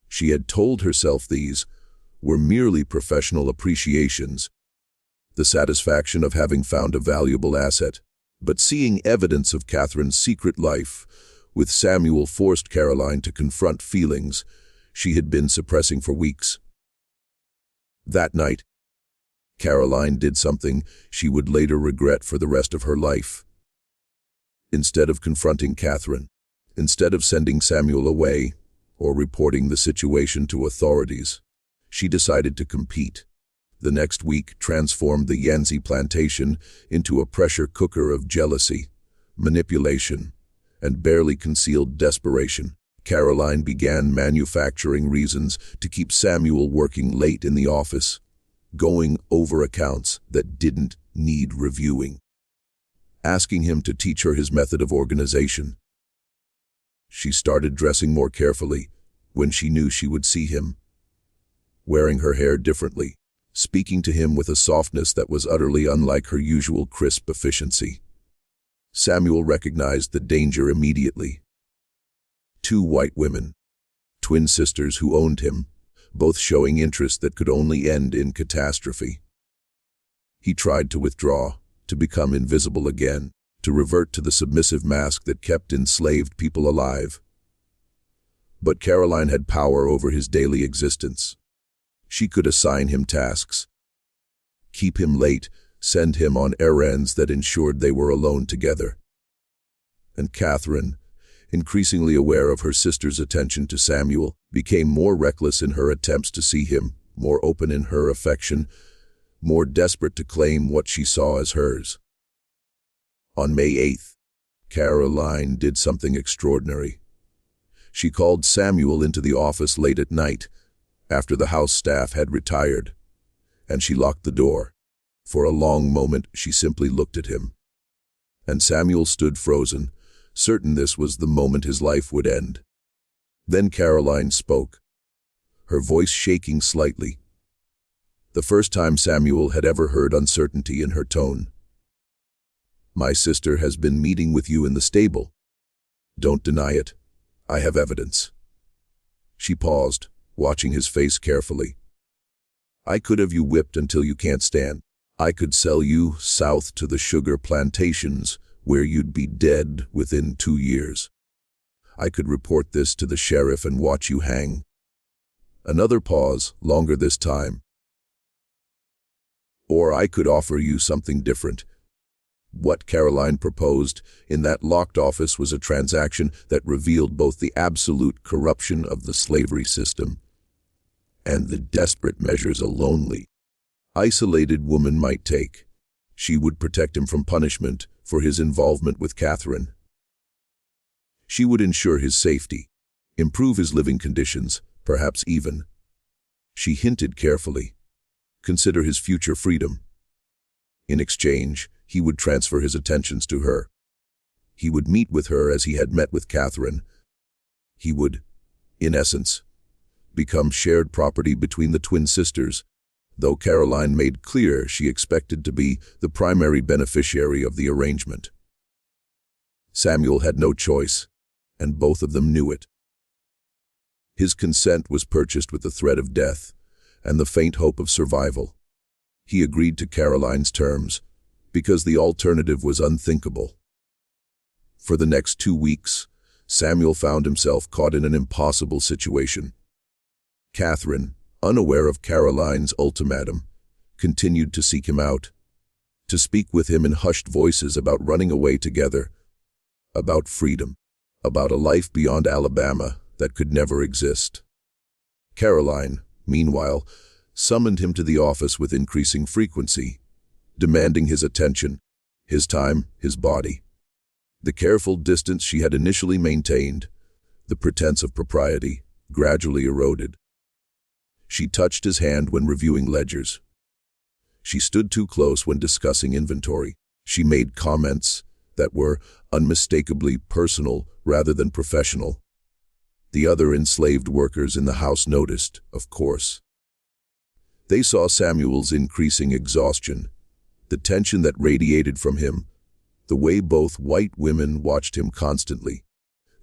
She had told herself these were merely professional appreciations, the satisfaction of having found a valuable asset. But seeing evidence of Catherine's secret life with Samuel forced Caroline to confront feelings she had been suppressing for weeks. That night, Caroline did something she would later regret for the rest of her life. Instead of confronting Catherine, instead of sending Samuel away or reporting the situation to authorities, she decided to compete. The next week transformed the Yanzi plantation into a pressure cooker of jealousy, manipulation, and barely concealed desperation. Caroline began manufacturing reasons to keep Samuel working late in the office, going over accounts that didn't need reviewing, asking him to teach her his method of organization. She started dressing more carefully when she knew she would see him, wearing her hair differently, speaking to him with a softness that was utterly unlike her usual crisp efficiency. Samuel recognized the danger immediately. Two white women, twin sisters who owned him, both showing interest that could only end in catastrophe. He tried to withdraw, to become invisible again, to revert to the submissive mask that kept enslaved people alive. But Caroline had power over his daily existence. She could assign him tasks, keep him late, send him on errands that ensured they were alone together. And Catherine, increasingly aware of her sister's attention to Samuel, became more reckless in her attempts to see him, more open in her affection, more desperate to claim what she saw as hers. On May 8th, Caroline did something extraordinary. She called Samuel into the office late at night, after the house staff had retired, and she locked the door. For a long moment, she simply looked at him. And Samuel stood frozen, certain this was the moment his life would end. Then Caroline spoke, her voice shaking slightly. The first time Samuel had ever heard uncertainty in her tone. "My sister has been meeting with you in the stable. Don't deny it. I have evidence." She paused, watching his face carefully. "I could have you whipped until you can't stand. I could sell you south to the sugar plantations, where you'd be dead within 2 years. I could report this to the sheriff and watch you hang." Another pause, longer this time. "Or I could offer you something different." What Caroline proposed in that locked office was a transaction that revealed both the absolute corruption of the slavery system and the desperate measures a lonely, isolated woman might take. She would protect him from punishment for his involvement with Catherine. She would ensure his safety, improve his living conditions, perhaps even, she hinted carefully, consider his future freedom. In exchange, he would transfer his attentions to her. He would meet with her as he had met with Catherine. He would, in essence, become shared property between the twin sisters, though Caroline made clear she expected to be the primary beneficiary of the arrangement. Samuel had no choice, and both of them knew it. His consent was purchased with the threat of death and the faint hope of survival. He agreed to Caroline's terms, because the alternative was unthinkable. For the next 2 weeks, Samuel found himself caught in an impossible situation. Catherine, unaware of Caroline's ultimatum, continued to seek him out, to speak with him in hushed voices about running away together, about freedom, about a life beyond Alabama that could never exist. Caroline, meanwhile, summoned him to the office with increasing frequency, demanding his attention, his time, his body. The careful distance she had initially maintained, the pretense of propriety, gradually eroded. She touched his hand when reviewing ledgers. She stood too close when discussing inventory. She made comments that were unmistakably personal rather than professional. The other enslaved workers in the house noticed, of course. They saw Samuel's increasing exhaustion, the tension that radiated from him, the way both white women watched him constantly.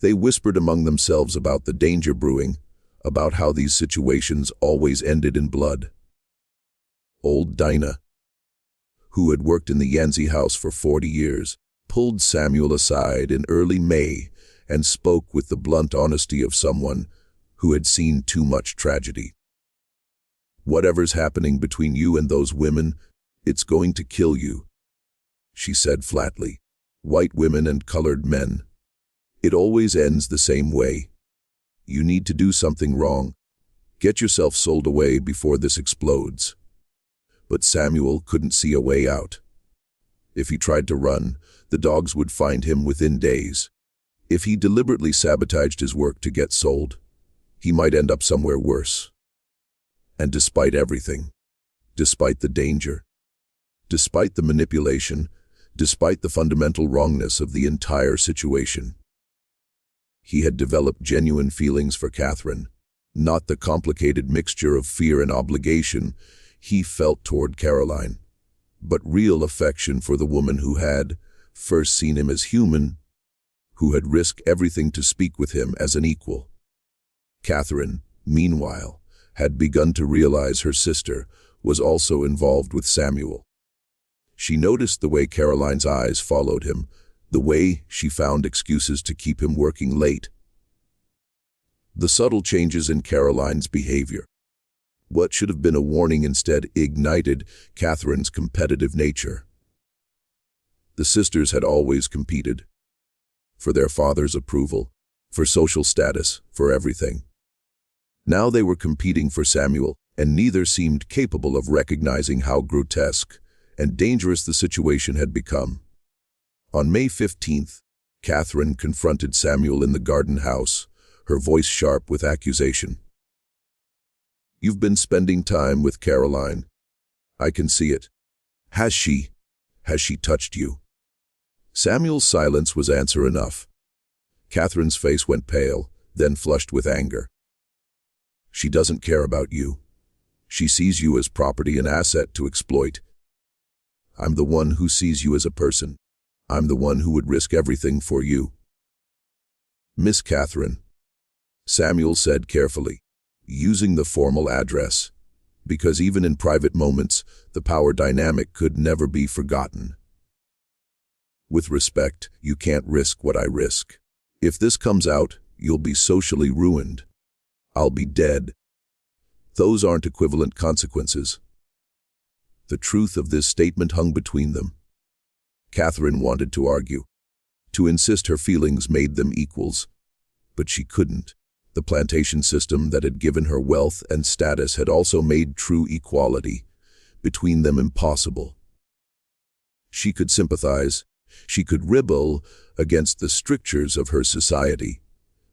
They whispered among themselves about the danger brewing, about how these situations always ended in blood. Old Dinah, who had worked in the Yancey house for 40 years, pulled Samuel aside in early May and spoke with the blunt honesty of someone who had seen too much tragedy. "Whatever's happening between you and those women, it's going to kill you," she said flatly. "White women and colored men. It always ends the same way. You need to do something wrong. Get yourself sold away before this explodes." But Samuel couldn't see a way out. If he tried to run, the dogs would find him within days. If he deliberately sabotaged his work to get sold, he might end up somewhere worse. And despite everything, despite the danger, despite the manipulation, despite the fundamental wrongness of the entire situation, he had developed genuine feelings for Catherine, not the complicated mixture of fear and obligation he felt toward Caroline, but real affection for the woman who had first seen him as human, who had risked everything to speak with him as an equal. Catherine, meanwhile, had begun to realize her sister was also involved with Samuel. She noticed the way Caroline's eyes followed him, the way she found excuses to keep him working late. The subtle changes in Caroline's behavior. What should have been a warning instead ignited Catherine's competitive nature. The sisters had always competed. For their father's approval, for social status, for everything. Now they were competing for Samuel, and neither seemed capable of recognizing how grotesque and dangerous the situation had become. On May 15th, Catherine confronted Samuel in the garden house, her voice sharp with accusation. "You've been spending time with Caroline. I can see it. Has she touched you?" Samuel's silence was answer enough. Catherine's face went pale, then flushed with anger. "She doesn't care about you. She sees you as property and asset to exploit. I'm the one who sees you as a person. I'm the one who would risk everything for you." "Miss Catherine," Samuel said carefully, using the formal address, because even in private moments, the power dynamic could never be forgotten. "With respect, you can't risk what I risk. If this comes out, you'll be socially ruined. I'll be dead. Those aren't equivalent consequences." The truth of this statement hung between them. Catherine wanted to argue, to insist her feelings made them equals, but she couldn't. The plantation system that had given her wealth and status had also made true equality between them impossible. She could sympathize, she could rebel against the strictures of her society,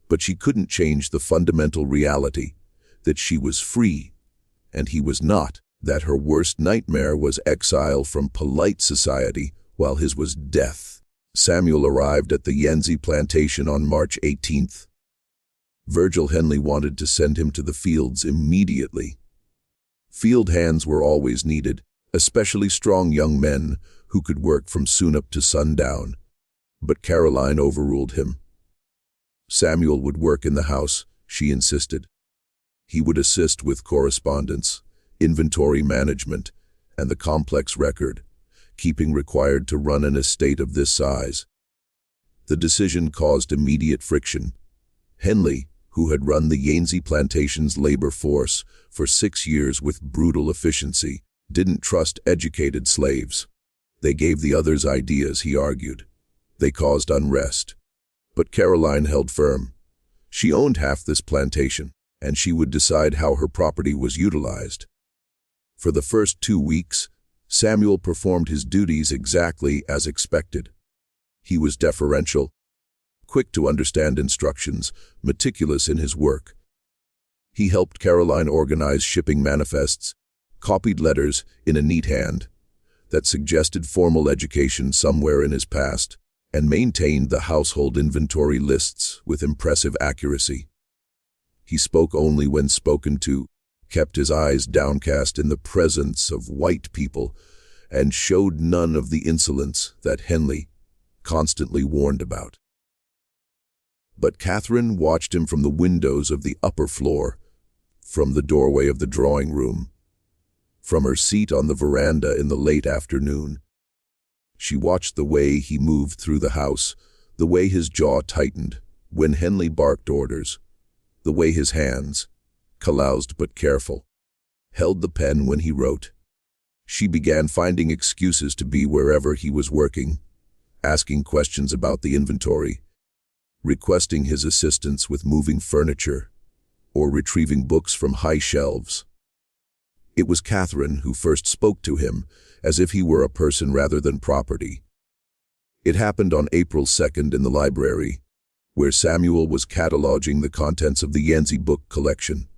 but she couldn't change the fundamental reality that she was free, and he was not, that her worst nightmare was exile from polite society, while his was death. Samuel arrived at the Yenzi plantation on March 18th. Virgil Henley wanted to send him to the fields immediately. Field hands were always needed, especially strong young men who could work from sunup to sundown. But Caroline overruled him. Samuel would work in the house, she insisted. He would assist with correspondence, inventory management, and the complex record keeping required to run an estate of this size. The decision caused immediate friction. Henley, who had run the Yenzi plantation's labor force for 6 years with brutal efficiency, didn't trust educated slaves. They gave the others ideas, he argued. They caused unrest. But Caroline held firm. She owned half this plantation, and she would decide how her property was utilized. For the first 2 weeks, Samuel performed his duties exactly as expected. He was deferential, quick to understand instructions, meticulous in his work. He helped Caroline organize shipping manifests, copied letters in a neat hand that suggested formal education somewhere in his past, and maintained the household inventory lists with impressive accuracy. He spoke only when spoken to, kept his eyes downcast in the presence of white people, and showed none of the insolence that Henley constantly warned about. But Catherine watched him from the windows of the upper floor, from the doorway of the drawing room, from her seat on the veranda in the late afternoon. She watched the way he moved through the house, the way his jaw tightened when Henley barked orders, the way his hands, calloused but careful, held the pen when he wrote. She began finding excuses to be wherever he was working, asking questions about the inventory, requesting his assistance with moving furniture, or retrieving books from high shelves. It was Catherine who first spoke to him, as if he were a person rather than property. It happened on April 2nd in the library, where Samuel was cataloging the contents of the Yenzi book collection.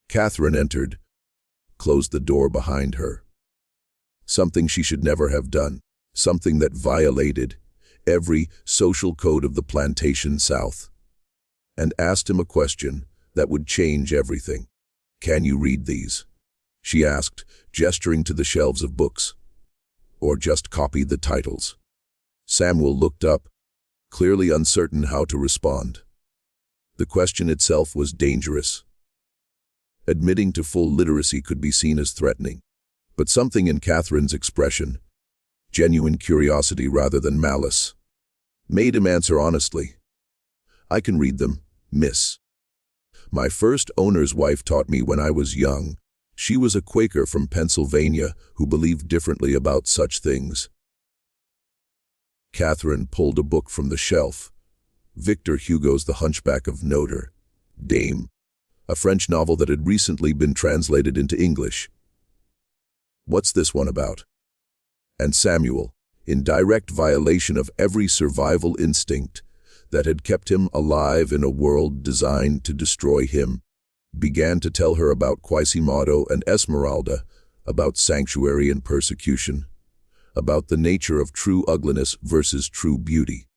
Catherine entered, closed the door behind her. Something she should never have done, something that violated every social code of the plantation South, and asked him a question that would change everything. "Can you read these?" she asked, gesturing to the shelves of books. "Or just copy the titles?" Samuel looked up, clearly uncertain how to respond. The question itself was dangerous. Admitting to full literacy could be seen as threatening, but something in Catherine's expression, genuine curiosity rather than malice, made him answer honestly. "I can read them, miss. My first owner's wife taught me when I was young. She was a Quaker from Pennsylvania who believed differently about such things." Catherine pulled a book from the shelf. Victor Hugo's The Hunchback of Notre Dame, a French novel that had recently been translated into English. "What's this one about?" And Samuel, in direct violation of every survival instinct that had kept him alive in a world designed to destroy him, began to tell her about Quasimodo and Esmeralda, about sanctuary and persecution, about the nature of true ugliness versus true beauty.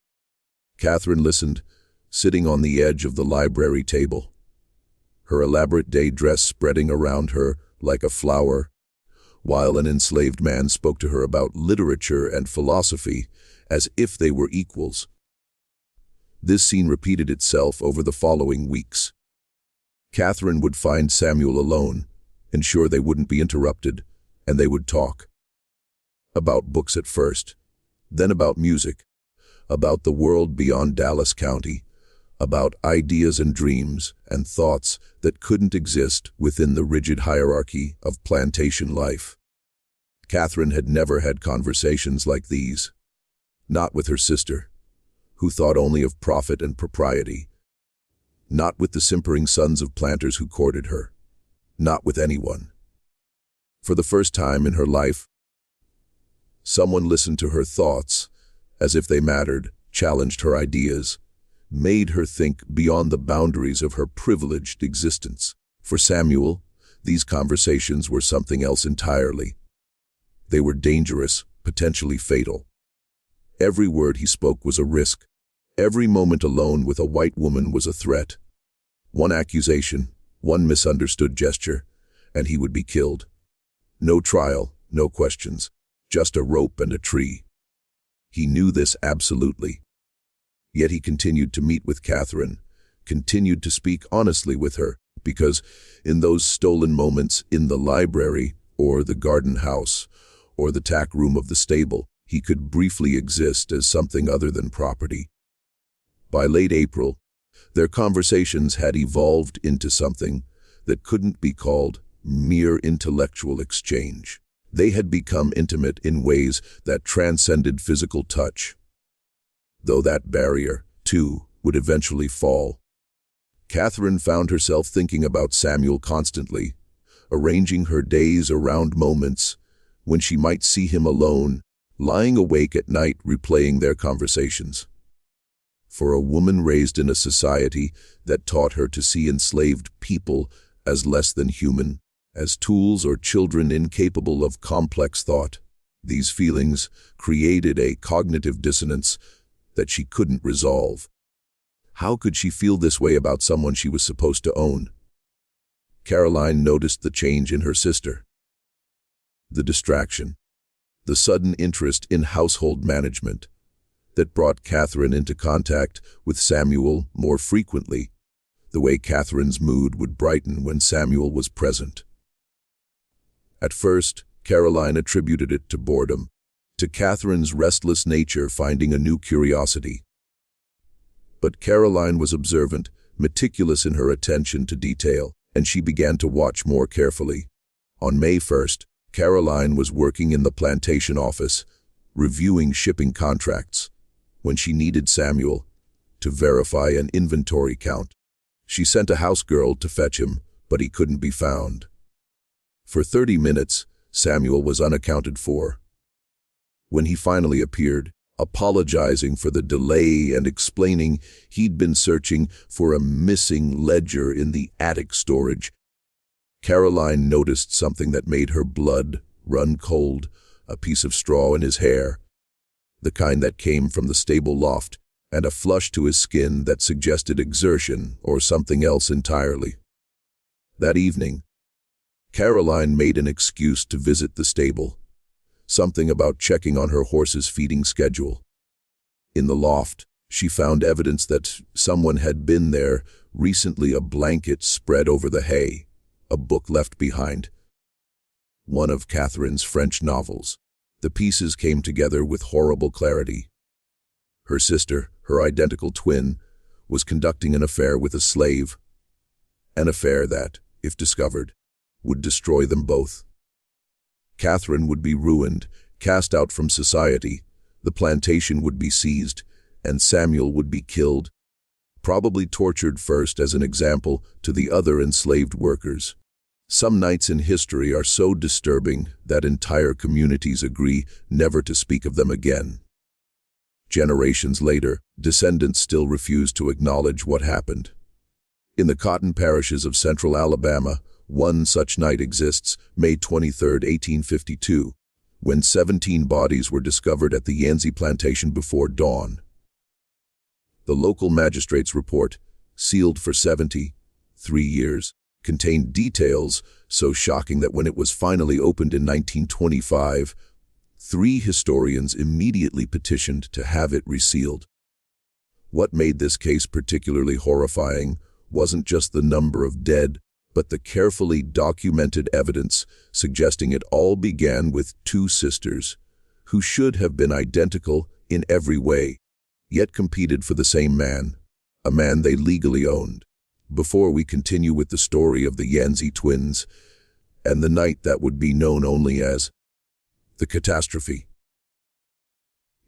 Catherine listened, sitting on the edge of the library table, her elaborate day dress spreading around her like a flower, while an enslaved man spoke to her about literature and philosophy as if they were equals. This scene repeated itself over the following weeks. Catherine would find Samuel alone, ensure they wouldn't be interrupted, and they would talk. About books at first, then about music, about the world beyond Dallas County, about ideas and dreams and thoughts that couldn't exist within the rigid hierarchy of plantation life. Catherine had never had conversations like these. Not with her sister, who thought only of profit and propriety. Not with the simpering sons of planters who courted her. Not with anyone. For the first time in her life, someone listened to her thoughts as if they mattered, challenged her ideas, made her think beyond the boundaries of her privileged existence. For Samuel, these conversations were something else entirely. They were dangerous, potentially fatal. Every word he spoke was a risk. Every moment alone with a white woman was a threat. One accusation, one misunderstood gesture, and he would be killed. No trial, no questions, just a rope and a tree. He knew this absolutely. Yet he continued to meet with Catherine, continued to speak honestly with her, because in those stolen moments in the library or the garden house or the tack room of the stable, he could briefly exist as something other than property. By late April, their conversations had evolved into something that couldn't be called mere intellectual exchange. They had become intimate in ways that transcended physical touch. Though that barrier, too, would eventually fall. Catherine found herself thinking about Samuel constantly, arranging her days around moments when she might see him alone, lying awake at night replaying their conversations. For a woman raised in a society that taught her to see enslaved people as less than human, as tools or children incapable of complex thought, these feelings created a cognitive dissonance that she couldn't resolve. How could she feel this way about someone she was supposed to own? Caroline noticed the change in her sister. The distraction, the sudden interest in household management that brought Catherine into contact with Samuel more frequently, the way Catherine's mood would brighten when Samuel was present. At first, Caroline attributed it to boredom, to Catherine's restless nature finding a new curiosity. But Caroline was observant, meticulous in her attention to detail, and she began to watch more carefully. On May 1st, Caroline was working in the plantation office, reviewing shipping contracts, when she needed Samuel to verify an inventory count. She sent a house girl to fetch him, but he couldn't be found. For 30 minutes, Samuel was unaccounted for. When he finally appeared, apologizing for the delay and explaining he'd been searching for a missing ledger in the attic storage, Caroline noticed something that made her blood run cold, a piece of straw in his hair, the kind that came from the stable loft, and a flush to his skin that suggested exertion or something else entirely. That evening, Caroline made an excuse to visit the stable, something about checking on her horse's feeding schedule. In the loft, She found evidence that someone had been there recently, a blanket spread over the hay, a book left behind. One of Catherine's French novels. The pieces came together with horrible clarity. Her sister, her identical twin, was conducting an affair with a slave. An affair that, if discovered, would destroy them both. Catherine would be ruined, cast out from society, the plantation would be seized, and Samuel would be killed, probably tortured first as an example to the other enslaved workers. Some nights in history are so disturbing that entire communities agree never to speak of them again. Generations later, descendants still refuse to acknowledge what happened. In the cotton parishes of central Alabama, one such night exists, May 23, 1852, when 17 bodies were discovered at the Yancey plantation before dawn. The local magistrate's report, sealed for 73 years, contained details so shocking that when it was finally opened in 1925, 3 historians immediately petitioned to have it resealed. What made this case particularly horrifying wasn't just the number of dead, but the carefully documented evidence suggesting it all began with 2 sisters, who should have been identical in every way, yet competed for the same man, a man they legally owned. Before we continue with the story of the Yancey twins, and the night that would be known only as the catastrophe.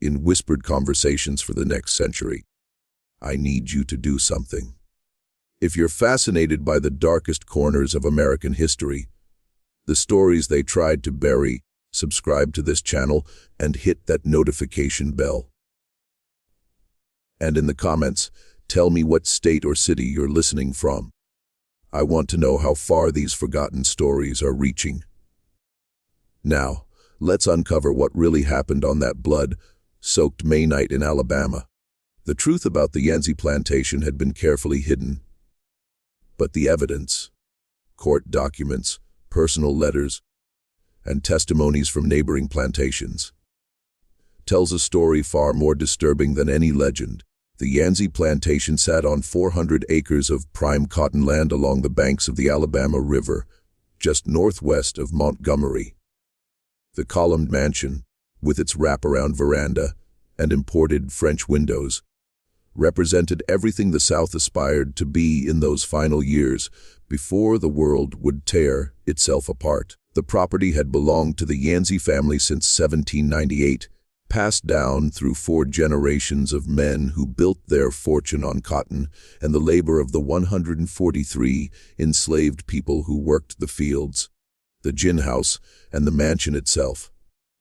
In whispered conversations for the next century, I need you to do something. If you're fascinated by the darkest corners of American history, the stories they tried to bury, subscribe to this channel and hit that notification bell. And in the comments, tell me what state or city you're listening from. I want to know how far these forgotten stories are reaching. Now, let's uncover what really happened on that blood-soaked May night in Alabama. The truth about the Yancey plantation had been carefully hidden. But the evidence, court documents, personal letters, and testimonies from neighboring plantations, tells a story far more disturbing than any legend. The Yancey plantation sat on 400 acres of prime cotton land along the banks of the Alabama River, just northwest of Montgomery. The columned mansion, with its wraparound veranda and imported French windows, represented everything the South aspired to be in those final years before the world would tear itself apart. The property had belonged to the Yancey family since 1798, passed down through 4 generations of men who built their fortune on cotton and the labor of the 143 enslaved people who worked the fields, the gin house, and the mansion itself.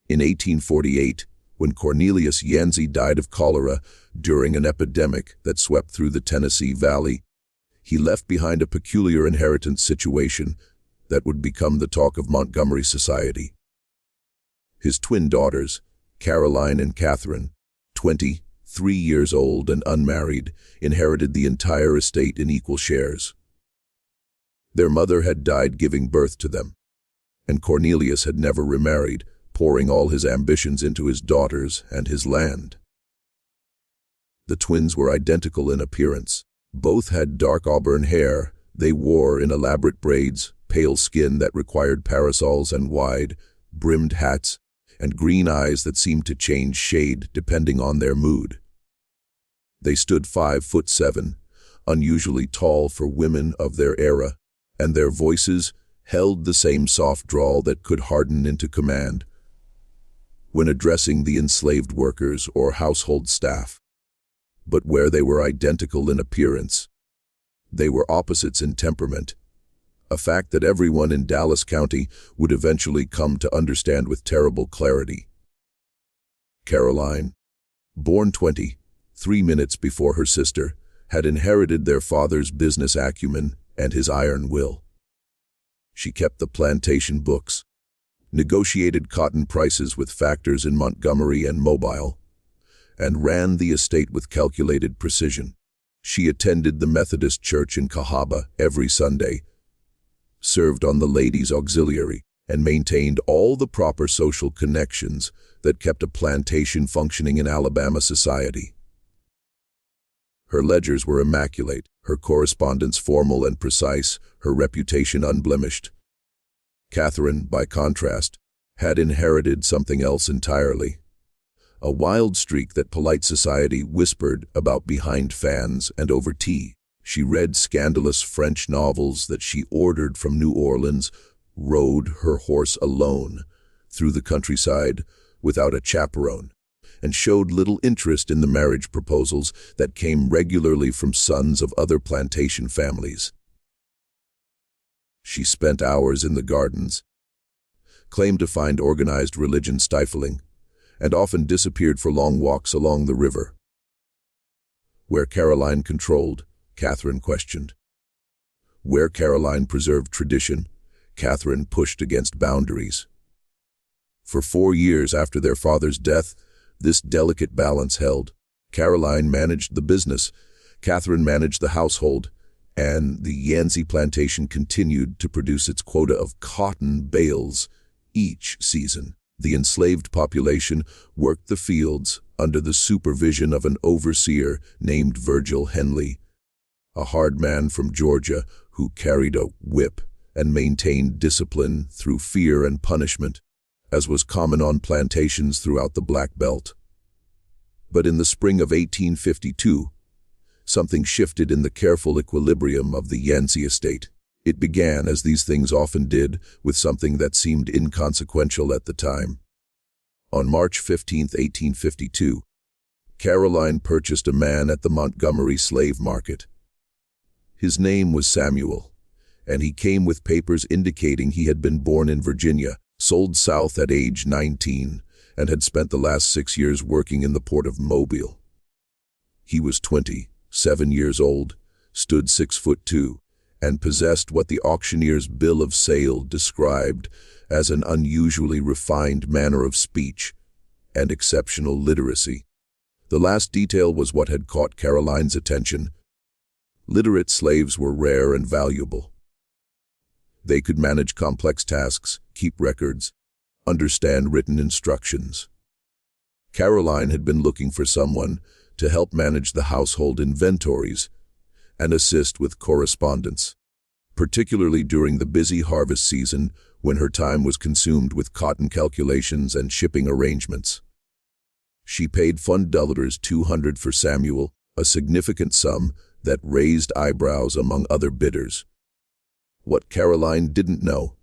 In 1848, when Cornelius Yancey died of cholera during an epidemic that swept through the Tennessee Valley, he left behind a peculiar inheritance situation that would become the talk of Montgomery society. His twin daughters, Caroline and Catherine, 23 years old and unmarried, inherited the entire estate in equal shares. Their mother had died giving birth to them, and Cornelius had never remarried, pouring all his ambitions into his daughters and his land. The twins were identical in appearance. Both had dark auburn hair they wore in elaborate braids, pale skin that required parasols and wide-brimmed hats, and green eyes that seemed to change shade depending on their mood. They stood 5'7", unusually tall for women of their era, and their voices held the same soft drawl that could harden into command when addressing the enslaved workers or household staff. But where they were identical in appearance, they were opposites in temperament, a fact that everyone in Dallas County would eventually come to understand with terrible clarity. Caroline, born 23 minutes before her sister, had inherited their father's business acumen and his iron will. She kept the plantation books, negotiated cotton prices with factors in Montgomery and Mobile, and ran the estate with calculated precision. She attended the Methodist Church in Cahaba every Sunday, served on the Ladies' Auxiliary, and maintained all the proper social connections that kept a plantation functioning in Alabama society. Her ledgers were immaculate, her correspondence formal and precise, her reputation unblemished. Catherine, by contrast, had inherited something else entirely. A wild streak that polite society whispered about behind fans and over tea. She read scandalous French novels that she ordered from New Orleans, rode her horse alone through the countryside without a chaperone, and showed little interest in the marriage proposals that came regularly from sons of other plantation families. She spent hours in the gardens, claimed to find organized religion stifling, and often disappeared for long walks along the river. Where Caroline controlled, Catherine questioned. Where Caroline preserved tradition, Catherine pushed against boundaries. For 4 years after their father's death, this delicate balance held. Caroline managed the business, Catherine managed the household, and the Yancey plantation continued to produce its quota of cotton bales each season. The enslaved population worked the fields under the supervision of an overseer named Virgil Henley, a hard man from Georgia who carried a whip and maintained discipline through fear and punishment, as was common on plantations throughout the Black Belt. But in the spring of 1852, something shifted in the careful equilibrium of the Yancey estate. It began, as these things often did, with something that seemed inconsequential at the time. On March 15, 1852, Caroline purchased a man at the Montgomery slave market. His name was Samuel, and he came with papers indicating he had been born in Virginia, sold south at age 19, and had spent the last 6 years working in the port of Mobile. He was 27 years old, stood 6'2", and possessed what the auctioneer's bill of sale described as an unusually refined manner of speech and exceptional literacy. The last detail was what had caught Caroline's attention. Literate slaves were rare and valuable. They could manage complex tasks, keep records, understand written instructions. Caroline had been looking for someone to help manage the household inventories and assist with correspondence, particularly during the busy harvest season when her time was consumed with cotton calculations and shipping arrangements. She paid $200 for Samuel, a significant sum that raised eyebrows among other bidders. What Caroline didn't know,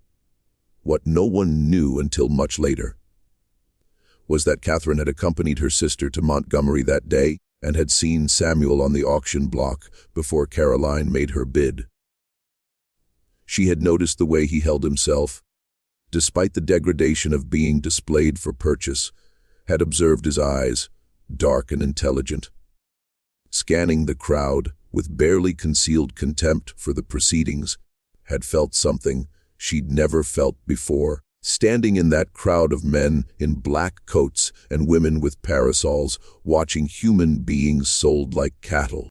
what no one knew until much later, was that Catherine had accompanied her sister to Montgomery that day and had seen Samuel on the auction block before Caroline made her bid. She had noticed the way he held himself, despite the degradation of being displayed for purchase, had observed his eyes, dark and intelligent, scanning the crowd with barely concealed contempt for the proceedings, had felt something she'd never felt before, standing in that crowd of men in black coats and women with parasols, watching human beings sold like cattle.